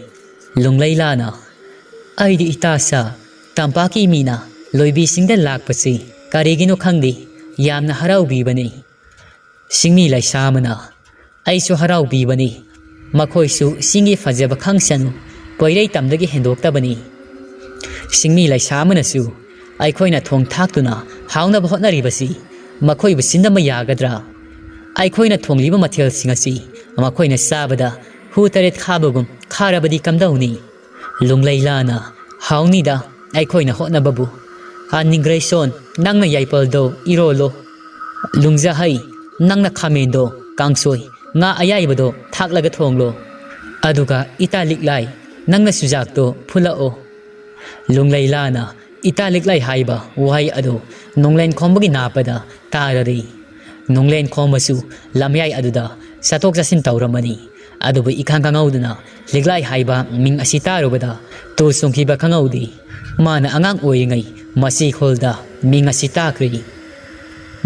ꯂꯨꯡꯂꯩ ꯂꯥꯅ ꯑꯩꯗꯤ ꯏꯇꯥꯁꯥ ꯇꯝꯄꯥꯛꯀꯤ ꯃꯤꯅ ꯂꯣꯏꯕꯤꯁꯤꯡꯗ ꯂꯥꯛꯄꯁꯤ ꯀꯔꯤꯒꯤꯅꯣ ꯈꯪꯗꯦ ꯌꯥꯝꯅ ꯍꯔꯥꯎꯕꯤꯕꯅꯤ ꯁꯤꯡꯃꯤ ꯂꯩꯁꯥ ꯑꯃꯅ ꯑꯩꯁꯨ ꯍꯔꯥꯎꯕꯤꯕꯅꯤ ꯃꯈꯣꯏꯁꯨ ꯁꯤꯡꯒꯤ ꯐꯖꯕ ꯈꯪꯁꯅꯨ ꯄꯣꯏꯔꯩ ꯇꯝꯗꯒꯤ ꯍꯦꯟꯗꯣꯛꯇꯕꯅꯤ ꯁꯤꯡꯃꯤ ꯂꯩꯁꯥ ꯑꯃꯅꯁꯨ ꯑꯩꯈꯣꯏꯅ ꯊꯣꯡ ꯊꯥꯛꯇꯨꯅ ꯍꯥꯎꯅꯕ ꯍꯣꯠꯅꯔꯤꯕꯁꯤ ꯃꯈꯣꯏꯕꯨ ꯁꯤꯟꯅꯕ ꯌꯥꯒꯗ꯭ꯔꯥ ꯑꯩꯈꯣꯏꯅ ꯊꯣꯡꯂꯤꯕ ꯃꯊꯦꯜꯁꯤꯡ ꯑꯁꯤ ꯃꯈꯣꯏꯅ ꯆꯥꯕꯗ ꯍꯨ ꯇꯔꯦꯠ ꯈꯥꯕꯒꯨꯝ ꯈꯥꯔꯕꯗꯤ ꯀꯝꯗꯧꯅꯤ ꯂꯨꯡꯂꯩꯂꯥꯅ ꯍꯥꯎꯅꯤꯗ ꯑꯩꯈꯣꯏꯅ ꯍꯣꯠꯅꯕꯕꯨ ꯅꯤꯡꯒ꯭ꯔꯩꯁꯣꯟ ꯅꯪꯅ ꯌꯥꯏꯄꯜꯗꯣ ꯏꯔꯣꯜꯂꯣ ꯂꯨꯡꯖꯍꯩ ꯅꯪꯅ ꯈꯥꯃꯦꯟꯗꯣ ꯀꯥꯡꯁꯣꯏ ꯉꯥ ꯑꯌꯥꯏꯕꯗꯣ ꯊꯥꯛꯂꯒ ꯊꯣꯡꯂꯣ ꯑꯗꯨꯒ ꯏꯇꯥ ꯂꯤꯛꯂꯥꯏ ꯅꯪꯅ ꯆꯨꯖꯥꯛꯇꯣ ꯐꯨꯠꯂꯛꯑꯣ ꯂꯨꯡꯂꯩꯂꯥꯅ ꯏꯇꯥ ꯂꯤꯛꯂꯥꯏ ꯍꯥꯏꯕ ꯋꯥꯍꯩ ꯑꯗꯨ ꯅꯣꯡꯂꯦꯟ ꯈꯣꯝꯕꯒꯤ ꯅꯥꯄꯗ ꯇꯥꯔꯔꯤ ꯅꯣꯡꯂꯦꯟ ꯈꯣꯝꯕꯁꯨ ꯂꯝꯌꯥꯏ ꯑꯗꯨꯗ ꯆꯠꯊꯣꯛ ꯆꯠꯁꯤꯟ ꯇꯧꯔꯝꯃꯅꯤ ꯑꯗꯨꯕꯨ ꯏꯈꯪ ꯈꯪꯍꯧꯗꯅ ꯂꯤꯛꯂꯥꯏ ꯍꯥꯏꯕ ꯃꯤꯡ ꯑꯁꯤ ꯇꯥꯔꯨꯕꯗ ꯇꯨ ꯆꯨꯡꯈꯤꯕ ꯈꯪꯍꯧꯗꯦ ꯃꯥꯅ ꯑꯉꯥꯡ ꯑꯣꯏꯔꯤꯉꯩ ꯃꯁꯤ ꯈꯨꯜꯗ ꯃꯤꯡ ꯑꯁꯤ ꯇꯥꯈ꯭ꯔꯤ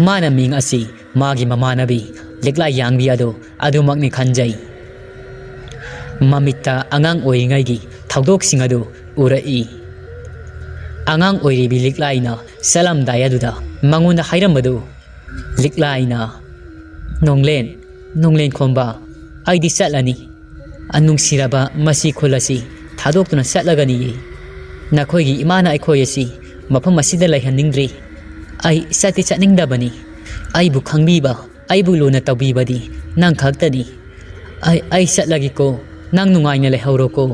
ꯃꯥꯅ ꯃꯤꯡ ꯑꯁꯤ ꯃꯥꯒꯤ ꯃꯃꯥꯟꯅꯕꯤ ꯂꯤꯛꯂꯥꯏ ꯌꯥꯡꯕꯤ ꯑꯗꯨꯃꯛꯅꯤ ꯈꯟꯖꯩ ꯃꯃꯤꯠꯇ ꯑꯉꯥꯡ ꯑꯣꯏꯔꯤꯉꯩꯒꯤ ꯊꯧꯗꯣꯛꯁꯤꯡ ꯑꯗꯨ ꯎꯔꯛꯏ ꯑꯉꯥꯡ ꯑꯣꯏꯔꯤꯕꯤ ꯂꯤꯛꯂꯥꯏꯅ ꯆꯠꯂꯝꯗꯥꯏ ꯑꯗꯨꯗ ꯃꯉꯣꯟꯗ ꯍꯥꯏꯔꯝꯕꯗꯨ ꯂꯤꯛꯂꯥꯏꯅ ꯅꯣꯡꯂꯦꯟ ꯈꯣꯝꯕ ꯑꯩꯗꯤ ꯆꯠꯂꯅꯤ ꯅꯨꯡꯁꯤꯔꯕ ꯃꯁꯤ ꯈꯨꯜ ꯑꯁꯤ ꯊꯥꯗꯣꯛꯇꯨꯅ ꯆꯠꯂꯒꯅꯤꯌꯦ ꯅꯈꯣꯏꯒꯤ ꯏꯃꯥꯅ ꯑꯩꯈꯣꯏ ꯑꯁꯤ ꯃꯐꯝ ꯑꯁꯤꯗ ꯂꯩꯍꯟꯅꯤꯡꯗ꯭ꯔꯤ ꯑꯩ ꯆꯠꯅꯤꯡꯗꯕꯅꯤ ꯑꯩꯕꯨ ꯈꯪꯕꯤꯕ ꯑꯩꯕꯨ ꯂꯨꯅ ꯇꯧꯕꯤꯕꯗꯤ ꯅꯪ ꯈꯛꯇꯅꯤ ꯑꯩ ꯆꯠꯂꯒꯦꯀꯣ ꯅꯪ ꯅꯨꯡꯉꯥꯏꯅ ꯂꯩꯍꯧꯔꯣꯀꯣ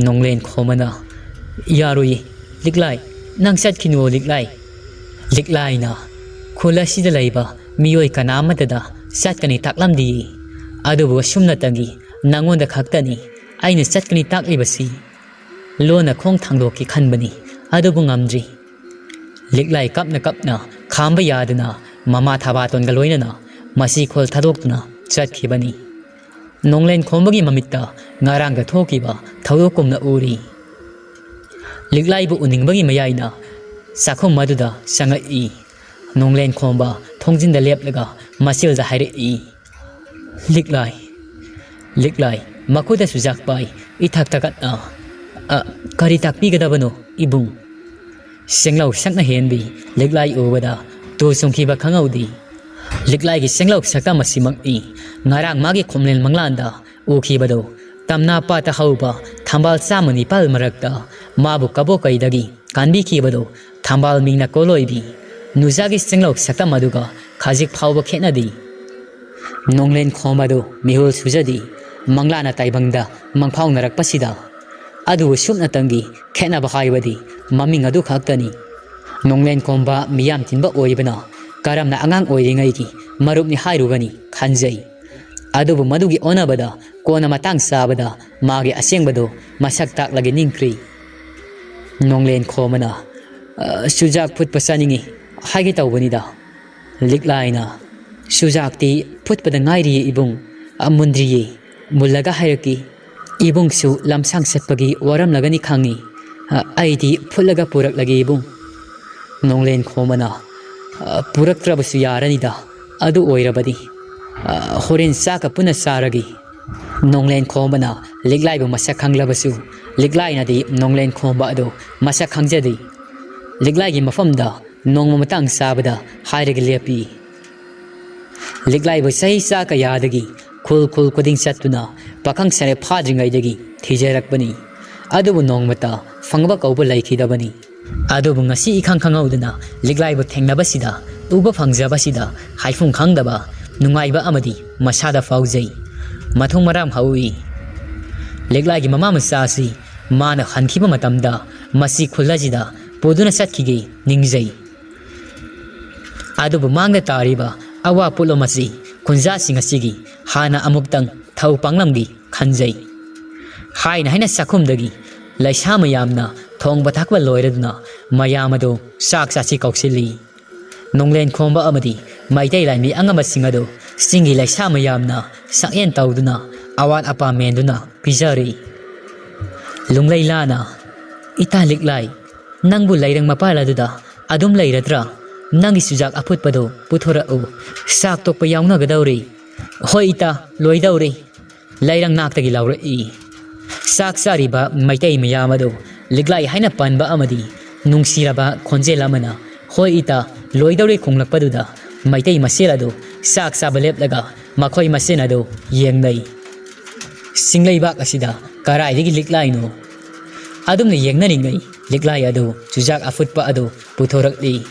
ꯅꯣꯡꯂꯦꯟ ꯈꯣꯝꯕꯅ ꯌꯥꯔꯣꯏꯌꯦ ꯂꯤꯛꯂꯥꯏ ꯅꯪ ꯆꯠꯈꯤꯅꯨ ꯂꯤꯛꯂꯥꯏꯅ ꯈꯨꯜ ꯑꯁꯤꯗ ꯂꯩꯕ ꯃꯤꯑꯣꯏ ꯀꯅꯥꯃꯠꯇꯗ ꯆꯠꯀꯅꯤ ꯇꯥꯛꯂꯝꯗꯤꯌꯦ ꯑꯗꯨꯕꯨ ꯑꯁꯨꯝꯅꯇꯪꯒꯤ ꯅꯪꯉꯣꯟꯗ ꯈꯛꯇꯅꯤ ꯑꯩꯅ ꯆꯠꯀꯅꯤ ꯇꯥꯛꯂꯤꯕꯁꯤ ꯂꯣꯟꯅ ꯈꯣꯡ ꯊꯥꯡꯗꯣꯛꯀꯦ ꯈꯟꯕꯅꯤ ꯑꯗꯨꯕꯨ ꯉꯝꯗ꯭ꯔꯤ ꯂꯤꯛꯂꯥꯏ ꯀꯞꯅ ꯈꯥꯝꯕ ꯌꯥꯗꯅ ꯃꯃꯥ ꯊꯥꯕꯥꯇꯣꯟꯒ ꯂꯣꯏꯅꯅ ꯃꯁꯤ ꯈꯨꯜ ꯊꯥꯗꯣꯛꯇꯨꯅ ꯆꯠꯈꯤꯕꯅꯤ ꯅꯣꯡꯂꯦꯟ ꯈꯣꯝꯕꯒꯤ ꯃꯃꯤꯠꯇ ꯉꯔꯥꯡꯗ ꯊꯣꯛꯈꯤꯕ ꯊꯧꯗꯣꯛꯀꯨꯝꯅ ꯎꯔꯤ ꯂꯤꯛꯂꯥꯏꯕꯨ ꯎꯅꯤꯡꯕꯒꯤ ꯃꯌꯥꯏꯅ ꯆꯥꯛꯈꯨꯝ ꯑꯗꯨꯗ ꯆꯪꯉꯛꯏ ꯅꯣꯡꯂꯦꯟ ꯈꯣꯝꯕ ꯊꯣꯡꯖꯤꯟꯗ ꯂꯦꯞꯂꯒ ꯃꯆꯤꯜꯗ ꯍꯥꯏꯔꯛꯏ ꯂꯤꯛꯂꯥꯏ ꯃꯈꯨꯗ ꯆꯨꯖꯥꯛ ꯄꯥꯏ ꯏꯊꯛ ꯊꯛꯀꯠꯅ ꯀꯔꯤ ꯇꯥꯛꯄꯤꯒꯗꯕꯅꯣ ꯏꯕꯨꯡ ꯁꯦꯡꯂꯧ ꯁꯛꯅ ꯍꯦꯟꯕꯤ ꯂꯤꯛꯂꯥꯏ ꯎꯕꯗ ꯇꯨ ꯆꯨꯡꯈꯤꯕ ꯈꯪꯍꯧꯗꯦ ꯂꯤꯛꯂꯥꯏꯒꯤ ꯁꯦꯡꯂꯧ ꯁꯛꯇꯝ ꯑꯁꯤꯃꯛꯅꯤ ꯉꯔꯥꯡ ꯃꯥꯒꯤ ꯈꯣꯝꯂꯦꯟ ꯃꯪꯂꯥꯟꯗ ꯎꯈꯤꯕꯗꯣ ꯇꯝꯅꯥ ꯄꯥꯠꯇ ꯍꯧꯕ ꯊꯝꯕꯥꯜ 104 ꯃꯔꯛꯇ ꯃꯥꯕꯨ ꯀꯕꯣꯀꯩꯗꯒꯤ ꯀꯥꯟꯕꯤꯈꯤꯕꯗꯣ ꯊꯝꯕꯥꯜ ꯃꯤꯡꯅ ꯀꯣꯂꯣꯏꯕꯤ ꯅꯨꯖꯥꯒꯤ ꯁꯦꯡꯂꯧ ꯁꯛꯇꯝ ꯑꯗꯨꯒ ꯈꯖꯤꯛ ꯐꯥꯎꯕ ꯈꯦꯠꯅꯗꯦ ꯅꯣꯡꯂꯦꯟ ꯈꯣꯝꯕꯗꯨ ꯃꯤꯍꯨꯜ ꯁꯨꯖꯗꯦ ꯃꯪꯂꯥꯟꯅ ꯇꯥꯏꯕꯪꯗ ꯃꯪꯐꯥꯎꯅꯔꯛꯄꯁꯤꯗ ꯑꯗꯨꯕꯨ ꯁꯨꯞꯅꯇꯪꯒꯤ ꯈꯦꯠꯅꯕ ꯍꯥꯏꯕꯗꯤ ꯃꯃꯤꯡ ꯑꯗꯨ ꯈꯛꯇꯅꯤ ꯅꯣꯡꯂꯦꯟ ꯈꯣꯝꯕ ꯃꯤꯌꯥꯝ ꯇꯤꯟꯕ ꯑꯣꯏꯕꯅ ꯀꯔꯝꯅ ꯑꯉꯥꯡ ꯑꯣꯏꯔꯤꯉꯩꯒꯤ ꯃꯔꯨꯞꯅꯤ ꯍꯥꯏꯔꯨꯒꯅꯤ ꯈꯟꯖꯩ ꯑꯗꯨꯕꯨ ꯃꯗꯨꯒꯤ ꯑꯣꯟꯅꯕꯗ ꯀꯣꯟꯅ ꯃꯇꯥꯡ ꯆꯥꯕꯗ ꯃꯥꯒꯤ ꯑꯁꯦꯡꯕꯗꯨ ꯃꯁꯛ ꯇꯥꯛꯂꯒ ꯅꯤꯡꯈ꯭ꯔꯤ ꯅꯣꯡꯂꯦꯟ ꯈꯣꯝꯕꯅ ꯆꯨꯖꯥꯛ ꯐꯨꯠꯄ ꯆꯥꯅꯤꯡꯉꯤ ꯍꯥꯏꯒꯦ ꯇꯧꯕꯅꯤꯗ ꯂꯤꯛꯂꯥꯏꯅ ꯆꯨꯖꯥꯛꯇꯤ ꯐꯨꯠꯄꯗ ꯉꯥꯏꯔꯤꯌꯦ ꯏꯕꯨꯡ ꯃꯨꯟꯗ꯭ꯔꯤꯌꯦ ꯃꯨꯜꯂꯒ ꯍꯥꯏꯔꯛꯀꯤ ꯏꯕꯨꯡꯁꯨ ꯂꯝꯁꯥꯡ ꯆꯠꯄꯒꯤ ꯋꯥꯔꯝꯂꯒꯅꯤ ꯈꯪꯉꯤ ꯑꯩꯗꯤ ꯐꯨꯠꯂꯒ ꯄꯨꯔꯛꯂꯒꯦ ꯏꯕꯨꯡ ꯅꯣꯡꯂꯦꯟ ꯈꯣꯝꯕꯅ ꯄꯨꯔꯛꯇ꯭ꯔꯕꯁꯨ ꯌꯥꯔꯅꯤꯗ ꯑꯗꯨ ꯑꯣꯏꯔꯕꯗꯤ ꯍꯣꯔꯦꯟ ꯆꯥꯛꯀ ꯄꯨꯟꯅ ꯆꯥꯔꯒꯦ ꯅꯣꯡꯂꯦꯟ ꯈꯣꯝꯕꯅ ꯂꯤꯛꯂꯥꯏꯕꯨ ꯃꯁꯛ ꯈꯪꯂꯕꯁꯨ ꯂꯤꯛꯂꯥꯏꯅꯗꯤ ꯅꯣꯡꯂꯦꯟ ꯈꯣꯝꯕ ꯑꯗꯨ ꯃꯁꯛ ꯈꯪꯖꯗꯦ ꯂꯤꯛꯂꯥꯏꯒꯤ ꯃꯐꯝꯗ ꯅꯣꯡꯃ ꯃꯇꯥꯡ ꯆꯥꯕꯗ ꯍꯥꯏꯔꯒ ꯂꯦꯞꯄꯤ ꯂꯤꯛꯂꯥꯏꯕꯨ ꯆꯍꯤ ꯆꯥ ꯀꯌꯥꯗꯒꯤ ꯈꯨꯜ ꯈꯨꯗꯤꯡ ꯆꯠꯇꯨꯅ ꯄꯥꯈꯪ ꯁꯔꯦꯞ ꯐꯥꯗ꯭ꯔꯤꯉꯩꯗꯒꯤ ꯊꯤꯖꯔꯛꯄꯅꯤ ꯑꯗꯨꯕꯨ ꯅꯣꯡꯃꯇ ꯐꯪꯕ ꯀꯧꯕ ꯂꯩꯈꯤꯗꯕꯅꯤ ꯑꯗꯨꯕꯨ ꯉꯁꯤ ꯏꯈꯪ ꯈꯪꯍꯧꯗꯅ ꯂꯤꯛꯂꯥꯏꯕꯨ ꯊꯦꯡꯅꯕꯁꯤꯗ ꯎꯕ ꯐꯪꯖꯕꯁꯤꯗ ꯍꯥꯏꯐꯨꯡ ꯈꯪꯗꯕ ꯅꯨꯡꯉꯥꯏꯕ ꯑꯃꯗꯤ ꯃꯁꯥꯗ ꯐꯥꯎꯖꯩ ꯃꯊꯨꯡ ꯃꯔꯥꯡ ꯍꯧꯏ ꯂꯤꯛꯂꯥꯏꯒꯤ ꯃꯃꯥ ꯃꯆꯥꯁꯤ ꯃꯥꯅ ꯍꯟꯈꯤꯕ ꯃꯇꯝꯗ ꯃꯁꯤ ꯈꯨꯜ ꯑꯁꯤꯗ ꯄꯨꯗꯨꯅ ꯆꯠꯈꯤꯒꯦ ꯅꯤꯡꯖꯩ ꯑꯗꯨꯕꯨ ꯃꯥꯡꯗ ꯇꯥꯔꯤꯕ ꯑꯋꯥ ꯄꯣꯠꯂꯨꯝ ꯑꯁꯤ ꯈꯨꯟꯖꯥꯁꯤꯡ ꯑꯁꯤꯒꯤ ꯍꯥꯟꯅ ꯑꯃꯨꯛꯇꯪ ꯊꯧ ꯄꯥꯡꯂꯝꯒꯤ ꯈꯟꯖꯩ ꯍꯥꯏꯅ ꯆꯥꯛꯈꯨꯝꯗꯒꯤ ꯂꯩꯁꯥ ꯃꯌꯥꯝꯅ ꯊꯣꯡꯕ ꯊꯥꯛꯄ ꯂꯣꯏꯔꯗꯨꯅ ꯃꯌꯥꯝ ꯑꯗꯨ ꯆꯥꯛ ꯆꯥꯁꯤ ꯀꯧꯁꯤꯜꯂꯤ ꯅꯣꯡꯂꯦꯟ ꯈꯣꯝꯕ ꯑꯃꯗꯤ ꯃꯩꯇꯩ ꯂꯥꯟꯃꯤ ꯑꯉꯝꯕꯁꯤꯡ ꯑꯗꯨ ꯆꯤꯡꯒꯤ ꯂꯩꯁꯥ ꯃꯌꯥꯝꯅ ꯁꯛꯌꯦꯟ ꯇꯧꯗꯨꯅ ꯑꯋꯥꯠ ꯑꯄꯥ ꯃꯦꯟꯗꯨꯅ ꯄꯤꯖꯔꯤ ꯂꯨꯡꯂꯩꯂꯥꯅ ꯏꯇꯥ ꯂꯤꯛꯂꯥꯏ ꯅꯪꯕꯨ ꯂꯩꯔꯪ ꯃꯄꯥꯜ ꯑꯗꯨꯗ ꯑꯗꯨꯝ ꯂꯩꯔꯗ꯭ꯔꯥ ꯅꯪꯒꯤ ꯆꯨꯖꯥꯛ ꯑꯐꯨꯠꯄꯗꯨ ꯄꯨꯊꯣꯔꯛꯎ ꯆꯥꯛ ꯇꯣꯛꯄ ꯌꯥꯎꯅꯒꯗꯧꯔꯤ ꯍꯣꯏ ꯏꯇꯥ ꯂꯣꯏꯗꯧꯔꯤ ꯂꯩꯔꯪ ꯅꯥꯛꯇꯒꯤ ꯂꯥꯎꯔꯛꯏ ꯆꯥꯛ ꯆꯥꯔꯤꯕ ꯃꯩꯇꯩ ꯃꯌꯥꯝ ꯑꯗꯨ Liklai haina panba amadi nungsiraba khonjel amana hoi ita loidore khonglakpaduda meitei masel adu sak saba leplaga makhoi masen adu yengnai singleibak asida karaidagi Liklai no adumna yengnaringai Liklai adu chujak afutpa adu puthorakli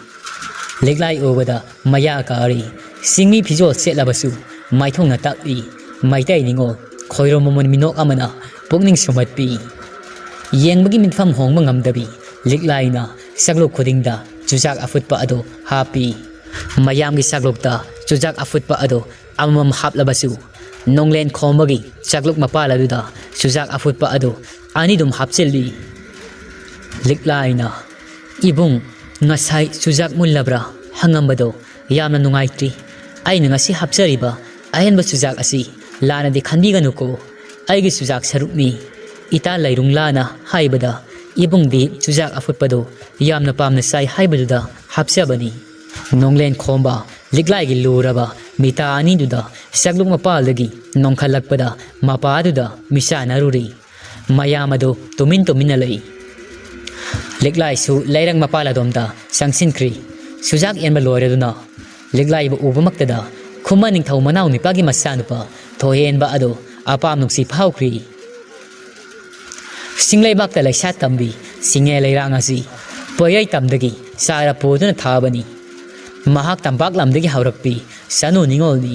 Liklai obada maya kari singmi phijol setlabasu maithongna takli meitei ningo khoiro momon minok amana pukning sumatpi yengbagi mitfam hongma ngamdabi Liklai na saglok khudingda chujak afutpa adu hapi mayamgi saglokta chujak afutpa adu amam haplabasu nonglen khomagi saglok mapala duda chujak afutpa adu anidum hapselli Liklai na ibung ngasai chujak mullabra hangambado yamna nungaitri aina ngasi hapsariba ahenba chujak asi lana de khanbiganuko aigi chujak sarukni ita lairung lana haibada ibung di chujak afutpado yamna pamna sai haibaduda hapsabani nonglen khomba Liklai gi luraba mita ani duda sagluk mapalagi nongkhalakpada mapa duda misana ruri mayamado tumin tuminalai Liklai su lairang mapala domda sangsinkri sujak yanba loiraduna Liklai bu ubumaktada khuma ningthou manaw nipagi masanupa thohenba ado apam nuksi phawkri singlai bakta laisa tambi singe lairang asi poyai tamdagi sara poduna thabani mahak tambak lamdagi haurakpi sanu ningolni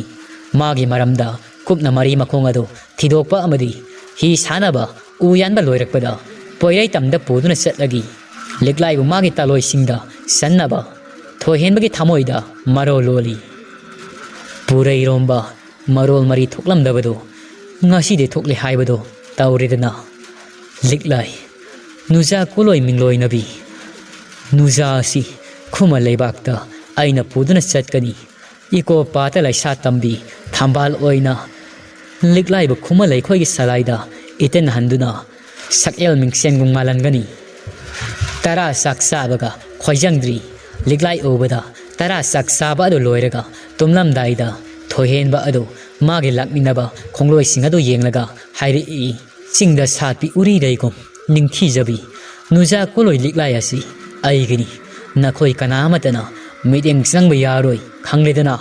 magi maramda kupna mari makhong ado thidokpa amadi hi sanaba uyanba loirakpada poyai tamda poduna satlagi Liklai bu magi taloi singda sannaba thohenbagi thamoida maro loli purai romba marol mari thoklamdabado ngasi de thokle haibado tauridana Liklai nuja koloi mingloi nabi nuja si khuma leibakta aina puduna chatkani iko pata laisa tambi thambal oina Liklai bu khuma leikhoi gi salaida iten handuna sakel mingsen gungalangani tara saksabaga khoijangdri Liklai obada tara saksaba do loiraga tumlam daida thohenba ado magi lakminaba khongloi singado yenglaga hairi i chingda satpi uri daigom ningthi jabi nuja koloi Liklai asi aigini nakhoi kanamatana mideng sangba yaroi khangledana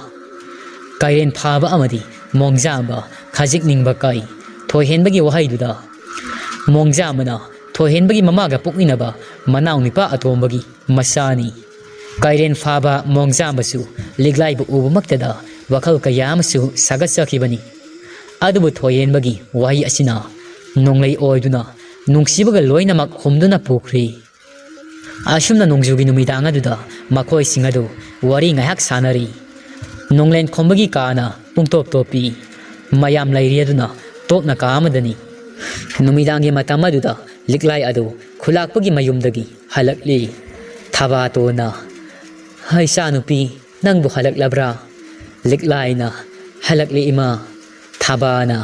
kairen phaba amadi mongjamba khajik ningba kai thohenbagi wahaiduda mongjamana thohenbagi mamaga pukminaba manaw nipa atombagi masani kairen phaba mongjambasu Liklai bu ubumaktada wakhal kayamasu sagatsakibani adubu thohenbagi wahi asina nonglei oiduna nungsibaga loinamak humduna pukri asumna nongjugi numidang aduda makhoi singado wari ngahak sanari nonglen khombagi kana pungtop topi mayam lairi aduna topna kaamadani numidangi matamaduda Liklai adu khulakpagi mayumdagi halakli Thabatona haisa nupi nangbu halaklabra Liklai na halakli ima Thabana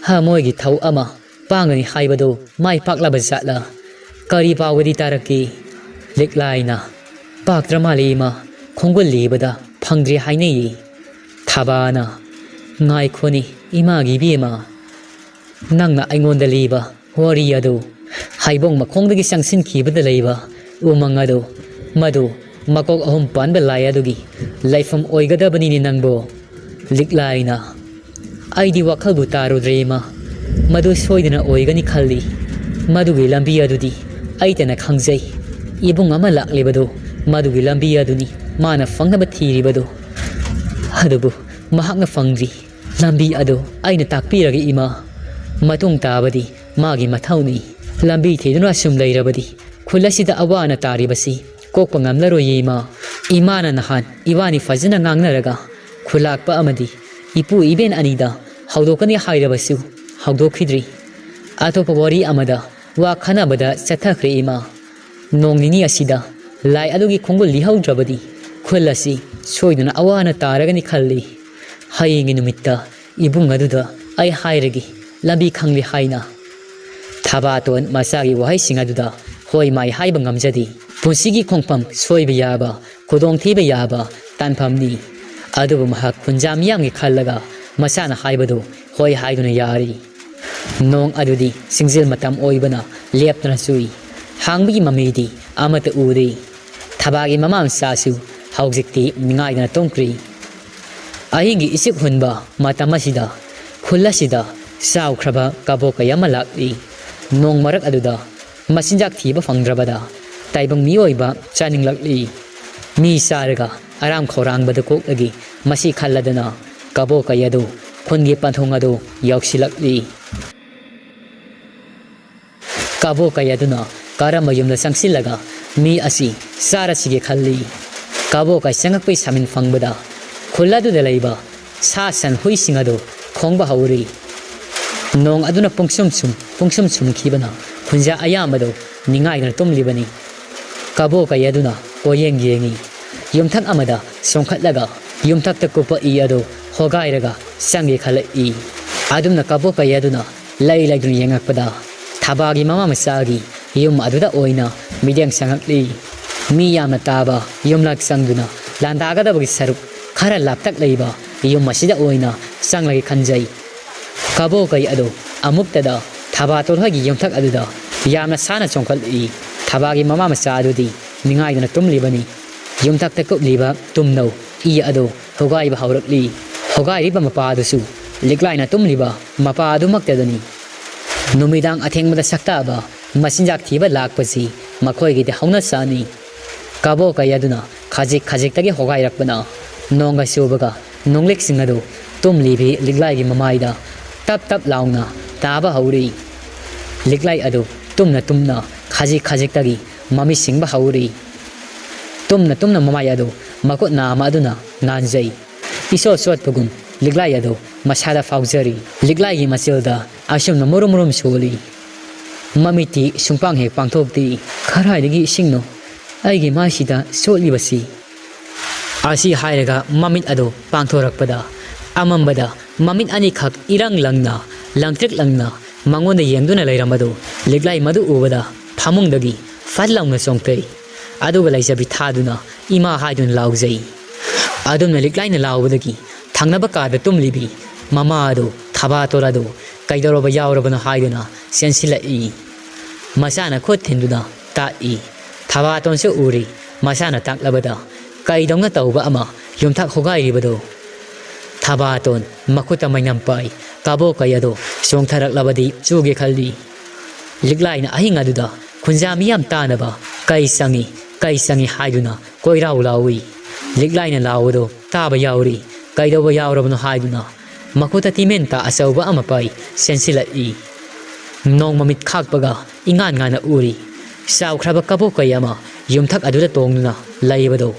ha moigi thau ama pangani haibado mai paklaba zatla kari pawadi taraki Liklai na pakramali ima khongol libada phangdri hainei Thabana ngai khoni imagi bima nangna aingonda liba wari adu haibong makhongdagi sangsin khibada leiba umang adu madu makok ahum panba lai adugi laifam oigadabani ni nangbo Liklai na aidi wakhal bu tarudrema madu soidana oigani khalli madugi lambi adudi aitana khangjai ibung ama laklebado madugi lambi aduni mana fangnaba thiribado adubu mahakna fangri lambi adu aina takpiragi ima matung tabadi magi mathauni lambi thiduna sum leirabadi khulasida awana taribasi kokpa ngamlaroyema imana nahan iwani fazina ngangnaraga khulakpa amadi ipu iben anida haudokani hairabasu haudokidri atopa wari amada wa khanabada chathakre ima nongnini asida lai adugi khongol lihaudrabadi khulasi soiduna awana taragani khalli hayingi numitta ibung aduda ai hairagi lambi khangli haina Thabaton masagi wahai singaduda hoi mai haiba ngamjadi punsigi khongpam soiba yaba khudong thiba yaba tanphamni adubu mahak khunjam yamgi khallaga masana haibadu hoi haiduna yari nong adudi singjil matam oibana leptana sui ꯍꯥꯡꯕꯒꯤ ꯃꯃꯤꯗꯤ ꯑꯃꯠꯇ ꯎꯗꯦ ꯊꯕꯥꯒꯤ ꯃꯃꯥ ꯃꯆꯥꯁꯨ ꯍꯧꯖꯤꯛꯇꯤ ꯅꯤꯡꯉꯥꯏꯗꯅ ꯇꯨꯝꯈ꯭ꯔꯤ ꯑꯍꯤꯡꯒꯤ ꯏꯆꯤꯛ ꯍꯨꯟꯕ ꯃꯇꯝ ꯑꯁꯤꯗ ꯈꯨꯜ ꯑꯁꯤꯗ ꯆꯥꯎꯈ꯭ꯔꯕ ꯀꯕꯣꯛ ꯀꯩ ꯑꯃ ꯂꯥꯛꯂꯤ ꯅꯣꯡ ꯃꯔꯛ ꯑꯗꯨꯗ ꯃꯆꯤꯟꯖꯥꯛ ꯊꯤꯕ ꯐꯪꯗ꯭ꯔꯕꯗ ꯇꯥꯏꯕꯪ ꯃꯤꯑꯣꯏꯕ ꯆꯥꯅꯤꯡꯂꯛꯂꯤ ꯃꯤ ꯆꯥꯔꯒ ꯑꯔꯥꯝ ꯈꯧꯔꯥꯡꯕꯗ ꯀꯣꯛꯂꯒꯤ ꯃꯁꯤ ꯈꯜꯂꯗꯅ ꯀꯕꯣꯛ ꯀꯩ ꯑꯗꯨ ꯈꯨꯟꯒꯤ ꯄꯟꯊꯨꯡ ꯑꯗꯨ ꯌꯧꯁꯤꯜꯂꯛꯂꯤ ꯀꯕꯣꯛ ꯀꯩ ꯑꯗꯨꯅ ꯀꯔꯝꯕ ꯌꯨꯝꯗ ꯆꯪꯁꯤꯜꯂꯒ ꯃꯤ ꯑꯁꯤ ꯆꯥꯔꯁꯤꯒꯦ ꯈꯜꯂꯤ ꯀꯕꯣꯛ ꯀꯩ ꯆꯪꯉꯛꯄꯒꯤ ꯁꯥꯃꯤꯟ ꯐꯪꯕꯗ ꯈꯨꯜ ꯑꯗꯨꯗ ꯂꯩꯕ ꯁꯥ ꯁꯟ ꯍꯨꯏꯁꯤꯡ ꯑꯗꯨ ꯈꯣꯡꯕ ꯍꯧꯔꯤ ꯅꯣꯡ ꯑꯗꯨꯅ ꯄꯨꯡꯁꯨꯝ ꯁꯨꯝꯈꯤꯕꯅ ꯈꯨꯟꯖꯥ ꯑꯌꯥꯝꯕꯗꯨ ꯅꯤꯡꯉꯥꯏꯗꯅ ꯇꯨꯝꯂꯤꯕꯅꯤ ꯀꯕꯣꯛ ꯀꯩ ꯑꯗꯨꯅ ꯀꯣꯌꯦꯡ ꯌꯦꯡꯉꯤ ꯌꯨꯝꯊꯛ ꯑꯃꯗ ꯆꯣꯡꯈꯠꯂꯒ ꯌꯨꯝꯊꯛꯇ ꯀꯨꯞꯄ ꯏ ꯑꯗꯨ ꯍꯣꯒꯥꯏꯔꯒ ꯆꯪꯒꯦ ꯈꯜꯂꯛꯏ ꯑꯗꯨꯝꯅ ꯀꯕꯣꯛ ꯀꯩ ꯑꯗꯨꯅ ꯂꯩꯗꯨꯅ ꯌꯦꯡꯉꯛꯄꯗ ꯊꯕꯥꯒꯤ ꯃꯃꯥ ꯃꯆꯥꯒꯤ ꯌꯨꯝ ꯑꯗꯨꯗ ꯑꯣꯏꯅ ꯃꯤꯠꯌꯦꯡ ꯆꯪꯉꯛꯂꯤ ꯃꯤ ꯌꯥꯝꯅ ꯇꯥꯕ ꯌꯨꯝꯂꯛ ꯆꯪꯗꯨꯅ ꯂꯥꯟꯗꯥꯒꯗꯕꯒꯤ ꯁꯔꯨꯛ ꯈꯔ ꯂꯥꯞꯇꯛ ꯂꯩꯕ ꯌꯨꯝ ꯑꯁꯤꯗ ꯑꯣꯏꯅ ꯆꯪꯂꯒꯦ ꯈꯟꯖꯩ ꯀꯕꯣꯛ ꯀꯩ ꯑꯗꯨ ꯑꯃꯨꯛꯇꯗ ꯊꯕꯥꯇꯣꯟ ꯍꯣꯏꯒꯤ ꯌꯨꯝꯊꯛ ꯑꯗꯨꯗ ꯌꯥꯝꯅ ꯁꯥꯅ ꯆꯣꯡꯈꯠꯂꯛꯏ ꯊꯕꯥꯒꯤ ꯃꯃꯥ ꯃꯆꯥ ꯑꯗꯨꯗꯤ ꯅꯤꯡꯉꯥꯏꯗꯅ ꯇꯨꯝꯂꯤꯕꯅꯤ ꯌꯨꯝꯊꯛꯇ ꯀꯨꯞꯂꯤꯕ ꯇꯨꯝꯅꯧ ꯏ ꯑꯗꯨ ꯍꯣꯒꯥꯏꯕ ꯍꯧꯔꯛꯂꯤ ꯍꯣꯒꯥꯏꯔꯤꯕ ꯃꯄꯥ ꯑꯗꯨꯁꯨ ꯂꯤꯛꯂꯥꯏꯅ ꯇꯨꯝꯂꯤꯕ ꯃꯄꯥ ꯑꯗꯨꯃꯛꯇꯗꯅꯤ ꯅꯨꯃꯤꯗꯥꯡ ꯑꯊꯦꯡꯕꯗ ꯁꯛꯇꯥꯕ ꯃꯆꯤꯟꯖꯥꯛ ꯊꯤꯕ ꯂꯥꯛꯄꯁꯤ ꯃꯈꯣꯏꯒꯤꯗꯤ ꯍꯧꯅ ꯁꯥꯅꯤ ꯀꯕꯣꯛ ꯀꯩ ꯑꯗꯨꯅ ꯈꯖꯤꯛ ꯈꯖꯤꯛꯇꯒꯤ ꯍꯣꯒꯥꯏꯔꯛꯄꯅ ꯅꯣꯡꯒ ꯆꯨꯕꯒ ꯅꯣꯡꯂꯤꯛꯁꯤꯡ ꯑꯗꯨ ꯇꯨꯝꯂꯤꯕꯤ ꯂꯤꯛꯂꯥꯏꯒꯤ ꯃꯃꯥꯏꯗ ꯇꯞ ꯇꯞ ꯂꯥꯎꯅ ꯇꯥꯕ ꯍꯧꯔꯤ ꯂꯤꯛꯂꯥꯏ ꯑꯗꯨ ꯇꯨꯝꯅ ꯈꯖꯤꯛ ꯈꯖꯤꯛꯇꯒꯤ ꯃꯃꯤꯠ ꯁꯤꯡꯕ ꯍꯧꯔꯤ ꯇꯨꯝꯅ ꯃꯃꯥꯏ ꯑꯗꯨ ꯃꯈꯨꯠ ꯅꯥꯝꯃ ꯑꯗꯨꯅ ꯅꯥꯟꯖꯩ ꯏꯁꯣꯠ ꯆꯣꯠꯄꯒꯨꯝ ꯂꯤꯛꯂꯥꯏ ꯑꯗꯨ ꯃꯁꯥꯗ ꯐꯥꯎꯖꯔꯤ ꯂꯤꯛꯂꯥꯏꯒꯤ ꯃꯆꯤꯜꯗ ꯑꯁꯨꯝꯅ ꯃꯨꯔꯨꯝ ꯁꯣꯜꯂꯤ ꯃꯃꯤꯠꯇꯤ ꯁꯨꯡꯄꯥꯡ ꯍꯦꯛ ꯄꯥꯡꯊꯣꯛꯇꯦ ꯀꯔꯥꯏꯗꯒꯤ ꯏꯁꯤꯡꯅꯣ ꯑꯩꯒꯤ ꯃꯥꯏꯁꯤꯗ ꯆꯣꯠꯂꯤꯕꯁꯤ ꯑꯁꯤ ꯍꯥꯏꯔꯒ ꯃꯃꯤꯠ ꯑꯗꯨ ꯄꯥꯡꯊꯣꯔꯛꯄꯗ ꯑꯃꯝꯕꯗ ꯃꯃꯤꯠ ꯑꯅꯤꯈꯛ ꯏꯔꯪ ꯂꯪꯅ ꯂꯪꯇ꯭ꯔꯤꯛ ꯂꯪꯅ ꯃꯉꯣꯟꯗ ꯌꯦꯡꯗꯨꯅ ꯂꯩꯔꯝꯕꯗꯨ ꯂꯤꯛꯂꯥꯏ ꯃꯗꯨ ꯎꯕꯗ ꯐꯃꯨꯡꯗꯒꯤ ꯐꯠ ꯂꯥꯎꯅ ꯆꯣꯡꯊꯩ ꯑꯗꯨꯒ ꯂꯩꯖꯕꯤ ꯊꯥꯗꯨꯅ ꯏꯃꯥ ꯍꯥꯏꯗꯨꯅ ꯂꯥꯎꯖꯩ ꯑꯗꯨꯝꯅ ꯂꯤꯛꯂꯥꯏꯅ ꯂꯥꯎꯕꯗꯒꯤ ꯊꯪꯅꯕ ꯀꯥꯗ ꯇꯨꯝꯂꯤꯕꯤ ꯃꯃꯥ ꯑꯗꯨ ꯊꯕꯥꯇꯣꯟ ꯑꯗꯨ ꯀꯩꯗꯧꯔꯕ ꯌꯥꯎꯔꯕꯅꯣ ꯍꯥꯏꯗꯨꯅ ꯆꯦꯟꯁꯤꯜꯂꯛꯏ ꯃꯆꯥꯅ ꯈꯨꯠ ꯊꯤꯟꯗꯨꯅ ꯇꯥꯛꯏ ꯊꯕꯥꯇꯣꯟꯁꯨ ꯎꯔꯤ ꯃꯆꯥꯅ ꯇꯥꯛꯂꯕꯗ ꯀꯩꯗꯧꯅ ꯇꯧꯕ ꯑꯃ ꯌꯨꯝꯊꯛ ꯍꯣꯒꯥꯏꯔꯤꯕꯗꯣ ꯊꯕꯥꯇꯣꯟ ꯃꯈꯨꯠꯇ ꯃꯩꯅꯝ ꯄꯥꯏ ꯀꯕꯣꯛ ꯀꯩ ꯑꯗꯨ ꯆꯣꯡꯊꯔꯛꯂꯕꯗꯤ ꯆꯨꯒꯦ ꯈꯜꯂꯤ ꯂꯤꯛꯂꯥꯏꯅ ꯑꯍꯤꯡ ꯑꯗꯨꯗ ꯈꯨꯟꯖꯥ ꯃꯤꯌꯥꯝ ꯇꯥꯅꯕ ꯀꯩ ꯆꯪꯉꯤ ꯍꯥꯏꯗꯨꯅ ꯀꯣꯏꯔꯥꯎ ꯂꯥꯎꯏ ꯂꯤꯛꯂꯥꯏꯅ ꯂꯥꯎꯕꯗꯣ ꯇꯥꯕ ꯌꯥꯎꯔꯤ ꯀꯩꯗꯧꯕ ꯌꯥꯎꯔꯕꯅꯣ ꯍꯥꯏꯗꯨꯅ ꯃꯈꯨꯠꯇ ꯇꯤꯃꯦꯟꯇ ꯑꯆꯧꯕ ꯑꯃ ꯄꯥꯏ ꯆꯦꯟꯁꯤꯜꯂꯛꯏ ꯅꯣꯡ ꯃꯃꯤꯠ ꯈꯥꯛꯄꯒ ꯏꯉꯥꯟ ꯉꯥꯟꯅ ꯎꯔꯤ ꯆꯥꯎꯈ꯭ꯔꯕ ꯀꯕꯣꯛ ꯀꯩ ꯑꯃ ꯌꯨꯝꯊꯛ ꯑꯗꯨꯗ ꯇꯣꯡꯗꯨꯅ ꯂꯩꯕꯗꯣ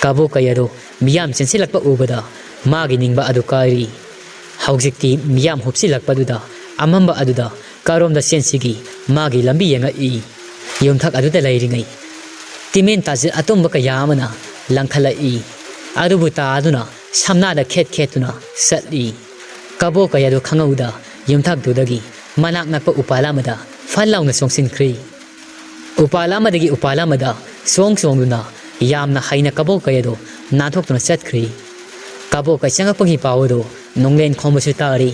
ꯀꯕꯣꯛ ꯀꯩ ꯑꯗꯨ ꯃꯤꯌꯥꯝ ꯆꯦꯟꯁꯤꯜꯂꯛꯄ ꯎꯕꯗ ꯃꯥꯒꯤ ꯅꯤꯡꯕ ꯑꯗꯨ ꯀꯥꯏꯔꯤ ꯍꯧꯖꯤꯛꯇꯤ ꯃꯤꯌꯥꯝ ꯍꯨꯞꯆꯤꯜꯂꯛꯄꯗꯨꯗ ꯑꯃꯝꯕ ꯑꯗꯨꯗ ꯀꯔꯣꯝꯗ ꯆꯦꯟꯁꯤꯒꯤ ꯃꯥꯒꯤ ꯂꯝꯕꯤ ꯌꯦꯡꯉꯛꯏ ꯌꯨꯝꯊꯛ ꯑꯗꯨꯗ ꯂꯩꯔꯤꯉꯩ ꯇꯤꯃꯦꯟ ꯇꯥꯖꯤꯜ ꯑꯇꯨꯝꯕ ꯀꯌꯥ ꯑꯃꯅ ꯂꯪꯈꯠꯂꯛꯏ ꯑꯗꯨꯕꯨ ꯇꯥꯗꯨꯅ ꯁꯝꯅꯥꯗ ꯈꯦꯠꯇꯨꯅ ꯆꯠꯂꯤ ꯀꯕꯣꯛ ꯀꯩ ꯑꯗꯨ ꯈꯪꯍꯧꯗ ꯌꯨꯝꯊꯛꯇꯨꯗꯒꯤ ꯃꯅꯥꯛ ꯅꯛꯄ ꯎꯄꯥꯜ ꯑꯃꯗ ꯐꯠ ꯂꯥꯎꯅ ꯆꯣꯡꯁꯤꯟꯈ꯭ꯔꯤ ꯎꯄꯥꯜ ꯑꯃꯗꯒꯤ ꯎꯄꯥꯜ ꯑꯃꯗ ꯆꯣꯡꯗꯨꯅ ꯌꯥꯝꯅ ꯍꯩꯅ ꯀꯕꯣꯛ ꯀꯩ ꯑꯗꯨ ꯅꯥꯟꯊꯣꯛꯇꯨꯅ ꯆꯠꯈ꯭ꯔꯤ ꯀꯕꯣꯛ ꯀꯩ ꯆꯪꯉꯛꯄꯒꯤ ꯄꯥꯎ ꯑꯗꯨ ꯅꯣꯡꯂꯦꯟ ꯈꯣꯡꯕꯁꯨ ꯇꯥꯔꯤ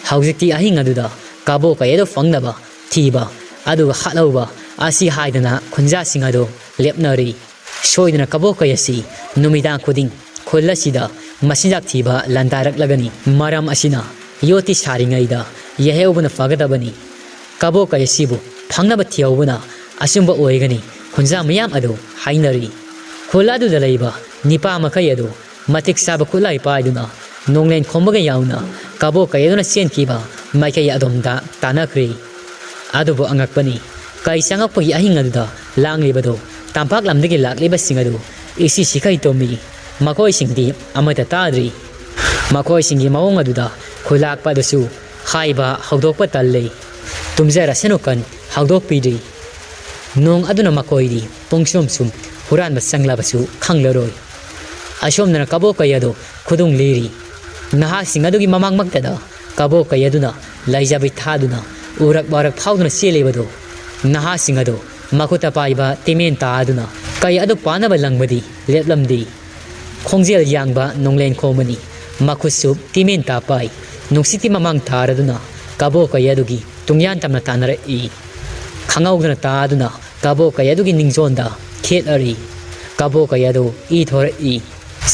ꯍꯧꯖꯤꯛꯇꯤ ꯑꯍꯤꯡ ꯑꯗꯨꯗ ꯀꯕꯣꯛ ꯀꯩ ꯑꯗꯨ ꯐꯪꯅꯕ ꯊꯤꯕ ꯑꯗꯨꯒ ꯍꯥꯠꯍꯧꯕ ꯑꯁꯤ ꯍꯥꯏꯗꯅ ꯈꯨꯟꯖꯥꯁꯤꯡ ꯑꯗꯨ ꯂꯦꯞꯅꯔꯤ ꯁꯣꯏꯗꯅ ꯀꯕꯣꯛ ꯀꯩ ꯑꯁꯤ ꯅꯨꯃꯤꯗꯥꯡ ꯈꯨꯗꯤꯡ ꯈꯨꯜ ꯑꯁꯤꯗ ꯃꯆꯤꯟꯖꯥꯛ ꯊꯤꯕ ꯂꯥꯟꯗꯥꯔꯛꯂꯒꯅꯤ ꯃꯔꯝ ꯑꯁꯤꯅ ꯌꯣꯠꯇꯤ ꯁꯥꯔꯤꯉꯩꯗ ꯌꯩꯍꯧꯕꯅ ꯐꯒꯗꯕꯅꯤ ꯀꯕꯣꯛ ꯀꯩ ꯑꯁꯤꯕꯨ ꯐꯪꯅꯕ ꯊꯤꯍꯧꯕꯅ ꯑꯆꯨꯝꯕ ꯑꯣꯏꯒꯅꯤ ꯈꯨꯟꯖꯥ ꯃꯌꯥꯝ ꯑꯗꯨ ꯍꯥꯏꯅꯔꯤ ꯈꯨꯜ ꯑꯗꯨꯗ ꯂꯩꯕ ꯅꯤꯄꯥ ꯃꯈꯩ ꯑꯗꯨ ꯃꯇꯤꯛ ꯆꯥꯕ ꯈꯨꯠꯂꯥꯏ ꯄꯥꯏꯗꯨꯅ ꯅꯣꯡꯂꯦꯟ ꯈꯣꯝꯕꯒ ꯌꯥꯎꯅ ꯀꯕꯣꯛ ꯀꯩ ꯑꯗꯨꯅ ꯆꯦꯟꯈꯤꯕ ꯃꯥꯏꯀꯩ ꯑꯗꯣꯝꯗ ꯇꯥꯟꯅꯈ꯭ꯔꯤ ꯑꯗꯨꯕꯨ ꯑꯉꯛꯄꯅꯤ ꯀꯩ ꯆꯪꯉꯛꯄꯒꯤ ꯑꯍꯤꯡ ꯑꯗꯨꯗ ꯂꯥꯡꯂꯤꯕꯗꯣ ꯇꯝꯄꯥꯛ ꯂꯝꯗꯒꯤ ꯂꯥꯛꯂꯤꯕꯁꯤꯡ ꯑꯗꯨ ꯏꯁꯤꯈꯩ ꯇꯨꯝꯃꯤ ꯃꯈꯣꯏꯁꯤꯡꯗꯤ ꯑꯃꯠꯇ ꯇꯥꯗ꯭ꯔꯤ ꯃꯈꯣꯏꯁꯤꯡꯒꯤ ꯃꯑꯣꯡ ꯑꯗꯨꯗ ꯈꯨꯂꯥꯛꯄ ꯑꯗꯨꯁꯨ ꯍꯥꯏꯕ ꯍꯧꯗꯣꯛꯄ ꯇꯜꯂꯤ ꯇꯨꯝꯖꯔꯁꯅꯨ ꯀꯟ ꯍꯧꯗꯣꯛꯄꯤꯗ꯭ꯔꯤ ꯅꯣꯡ ꯑꯗꯨꯅ ꯃꯈꯣꯏꯗꯤ ꯄꯨꯡꯁꯨꯝ ꯍꯨꯔꯥꯟꯕ ꯆꯪꯂꯕꯁꯨ ꯈꯪꯂꯔꯣꯏ ꯑꯁꯣꯝꯗꯅ ꯀꯕꯣꯛ ꯀꯩ ꯑꯗꯨ ꯈꯨꯗꯨꯡ ꯂꯤꯔꯤ ꯅꯍꯥꯁꯤꯡ ꯑꯗꯨꯒꯤ ꯃꯃꯥꯡꯃꯛꯇꯗ ꯀꯕꯣꯛ ꯀꯩ ꯑꯗꯨꯅ ꯂꯩꯖꯕꯤ ꯊꯥꯗꯨꯅ ꯎꯔꯛ ꯋꯥꯔꯛ ꯐꯥꯎꯗꯨꯅ ꯆꯦꯜꯂꯤꯕꯗꯣ ꯅꯍꯥꯁꯤꯡ ꯑꯗꯨ ꯃꯈꯨꯠꯇ ꯄꯥꯏꯕ ꯇꯤꯃꯦꯟ ꯇꯥꯗꯨꯅ ꯀꯩ ꯑꯗꯨ ꯄꯥꯅꯕ ꯂꯪꯕꯗꯤ ꯂꯦꯞꯂꯝꯗꯦ ꯈꯣꯡꯖꯦꯜ ꯌꯥꯡꯕ ꯅꯣꯡꯂꯦꯟ ꯈꯣꯝꯕꯅꯤ ꯃꯈꯨꯠꯁꯨ ꯇꯤꯃꯦꯟ ꯇꯥ ꯄꯥꯏ ꯅꯨꯡꯁꯤꯠꯀꯤ ꯃꯃꯥꯡ ꯊꯥꯔꯗꯨꯅ ꯀꯕꯣꯛ ꯀꯩ ꯑꯗꯨꯒꯤ ꯇꯨꯡꯌꯥꯟ ꯇꯝꯅ ꯇꯥꯟꯅꯔꯛꯏ ꯈꯪꯍꯧꯗꯅ ꯇꯥꯗꯨꯅ kabokai adugi ningzonda khetari kabokai adu I thorai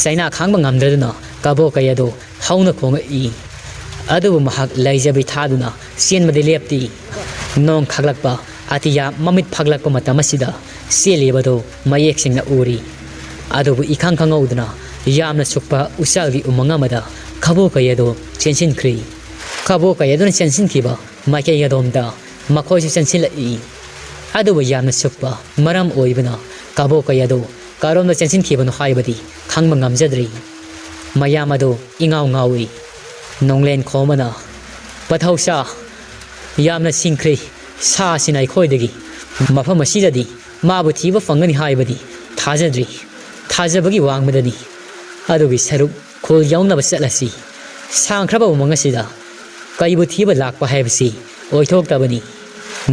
saina khangba ngamdraduna kabokai adu hauna khongai adubu mahak laijabi thaduna sienmadi lepti nong khaglakpa atiya mamit phaglakpa matamasida selibado mayek singna uri adubu ikhang khangauduna yamna sukpa usalgi umangamada kabokai adu chensinkhri kabokai aduna chensinkhiba maikei yadomda makhoi chensilai adubu yamna sukpa maram oibana kabokai adu karomda chensinkhibanu haibadi khangba ngamjadri mayam adu ingaw ngawi nonglen khomana pathausa yamna singkhri sa sinai khoidagi mafam asidadi mabu thiba fangani haibadi thajadri thajabagi wangmadani adugi saruk khol yawnaba satlasi sangkhraba umangasida kaibu thiba lakpa haibasi oithoktabani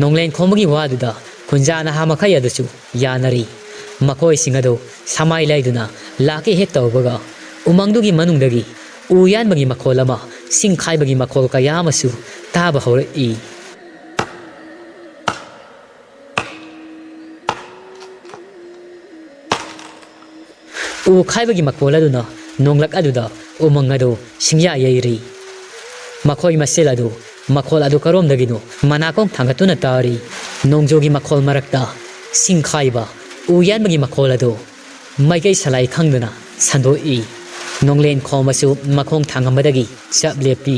nonglen khomagi waduda kunjana hamakhai adusu yanari makoi singado samai laiduna laki hek tawbaga umangdugi manungdagi uyanbagi makholama singkhaibagi makhol kayamasu taba haurai u khaibagi makhol aduna nonglak aduda umangado singya yairi makhoi masel adu makhol adu karomdagino manakong thangatuna tari nongjogi makhol marakta singkhaiba uyanbagi makhol adu maikei salai khangduna sandoi nonglen khomasu makhong thangamadagi chaplepi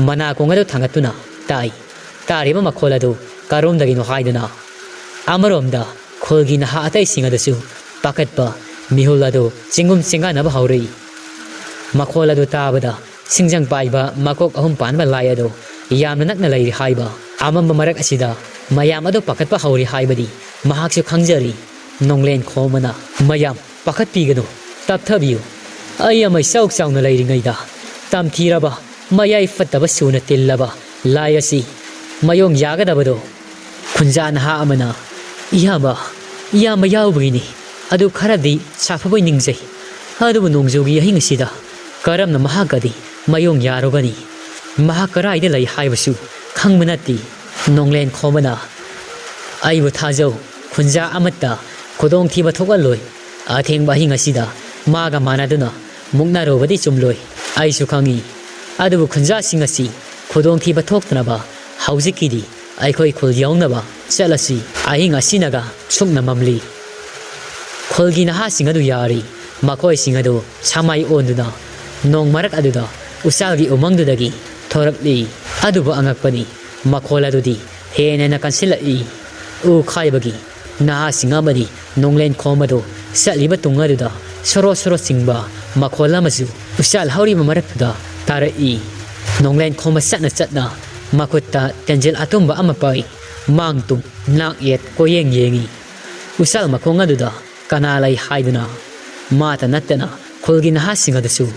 manakong adu thangatuna tai tariba makhol adu karomdagino haiduna amaromda kholgi naha atai singadasu pakatpa mihul adu chingum chinga naba hauri makhol adu tabada singjang paiba makok ahum panba lai adu yamna nakna lai haiba amamba marak asida mayam adu pakatpa hauri haibadi mahaksu khangjari nonglen khomana mayam pakat pigano tapthabiu ayamai sauk sauna lairingaida tamthiraba mayai fattaba suna tillaba lai asi mayong yagadabado khunjana ha amana iyama yaubagini adu kharadi safaboi ningjai adubu nongjogi ahingasida karamna mahakadi mayong yarogani mahakaraide lai haibasu khangmanati nonglen khomana aibu thajau khunja amatta khodong thiba thokaloi athengba hingasida maga manaduna muknarobadi chumloi aisu khangi adubu khunja singasi khodong thiba thoktanaba haujikidi aikhoi khul yawnaba chalasi ahingasinaga sukna mamli kholgi naha singadu yari makoi singadu samai onduna nong marak aduda usalgi umangdudagi thorakli adubu angakpani makholadudi henena kansilai u khaibagi naha singamadi nonglen khomado saliba tungaduda soro singba makholamasu usal hauri marakda tarai nonglen khoma chatna makutta tenjel atumba amapai mangtum nak yet koyeng yengi usal makhongaduda kanalai haiduna mata natana kholgi naha singadasu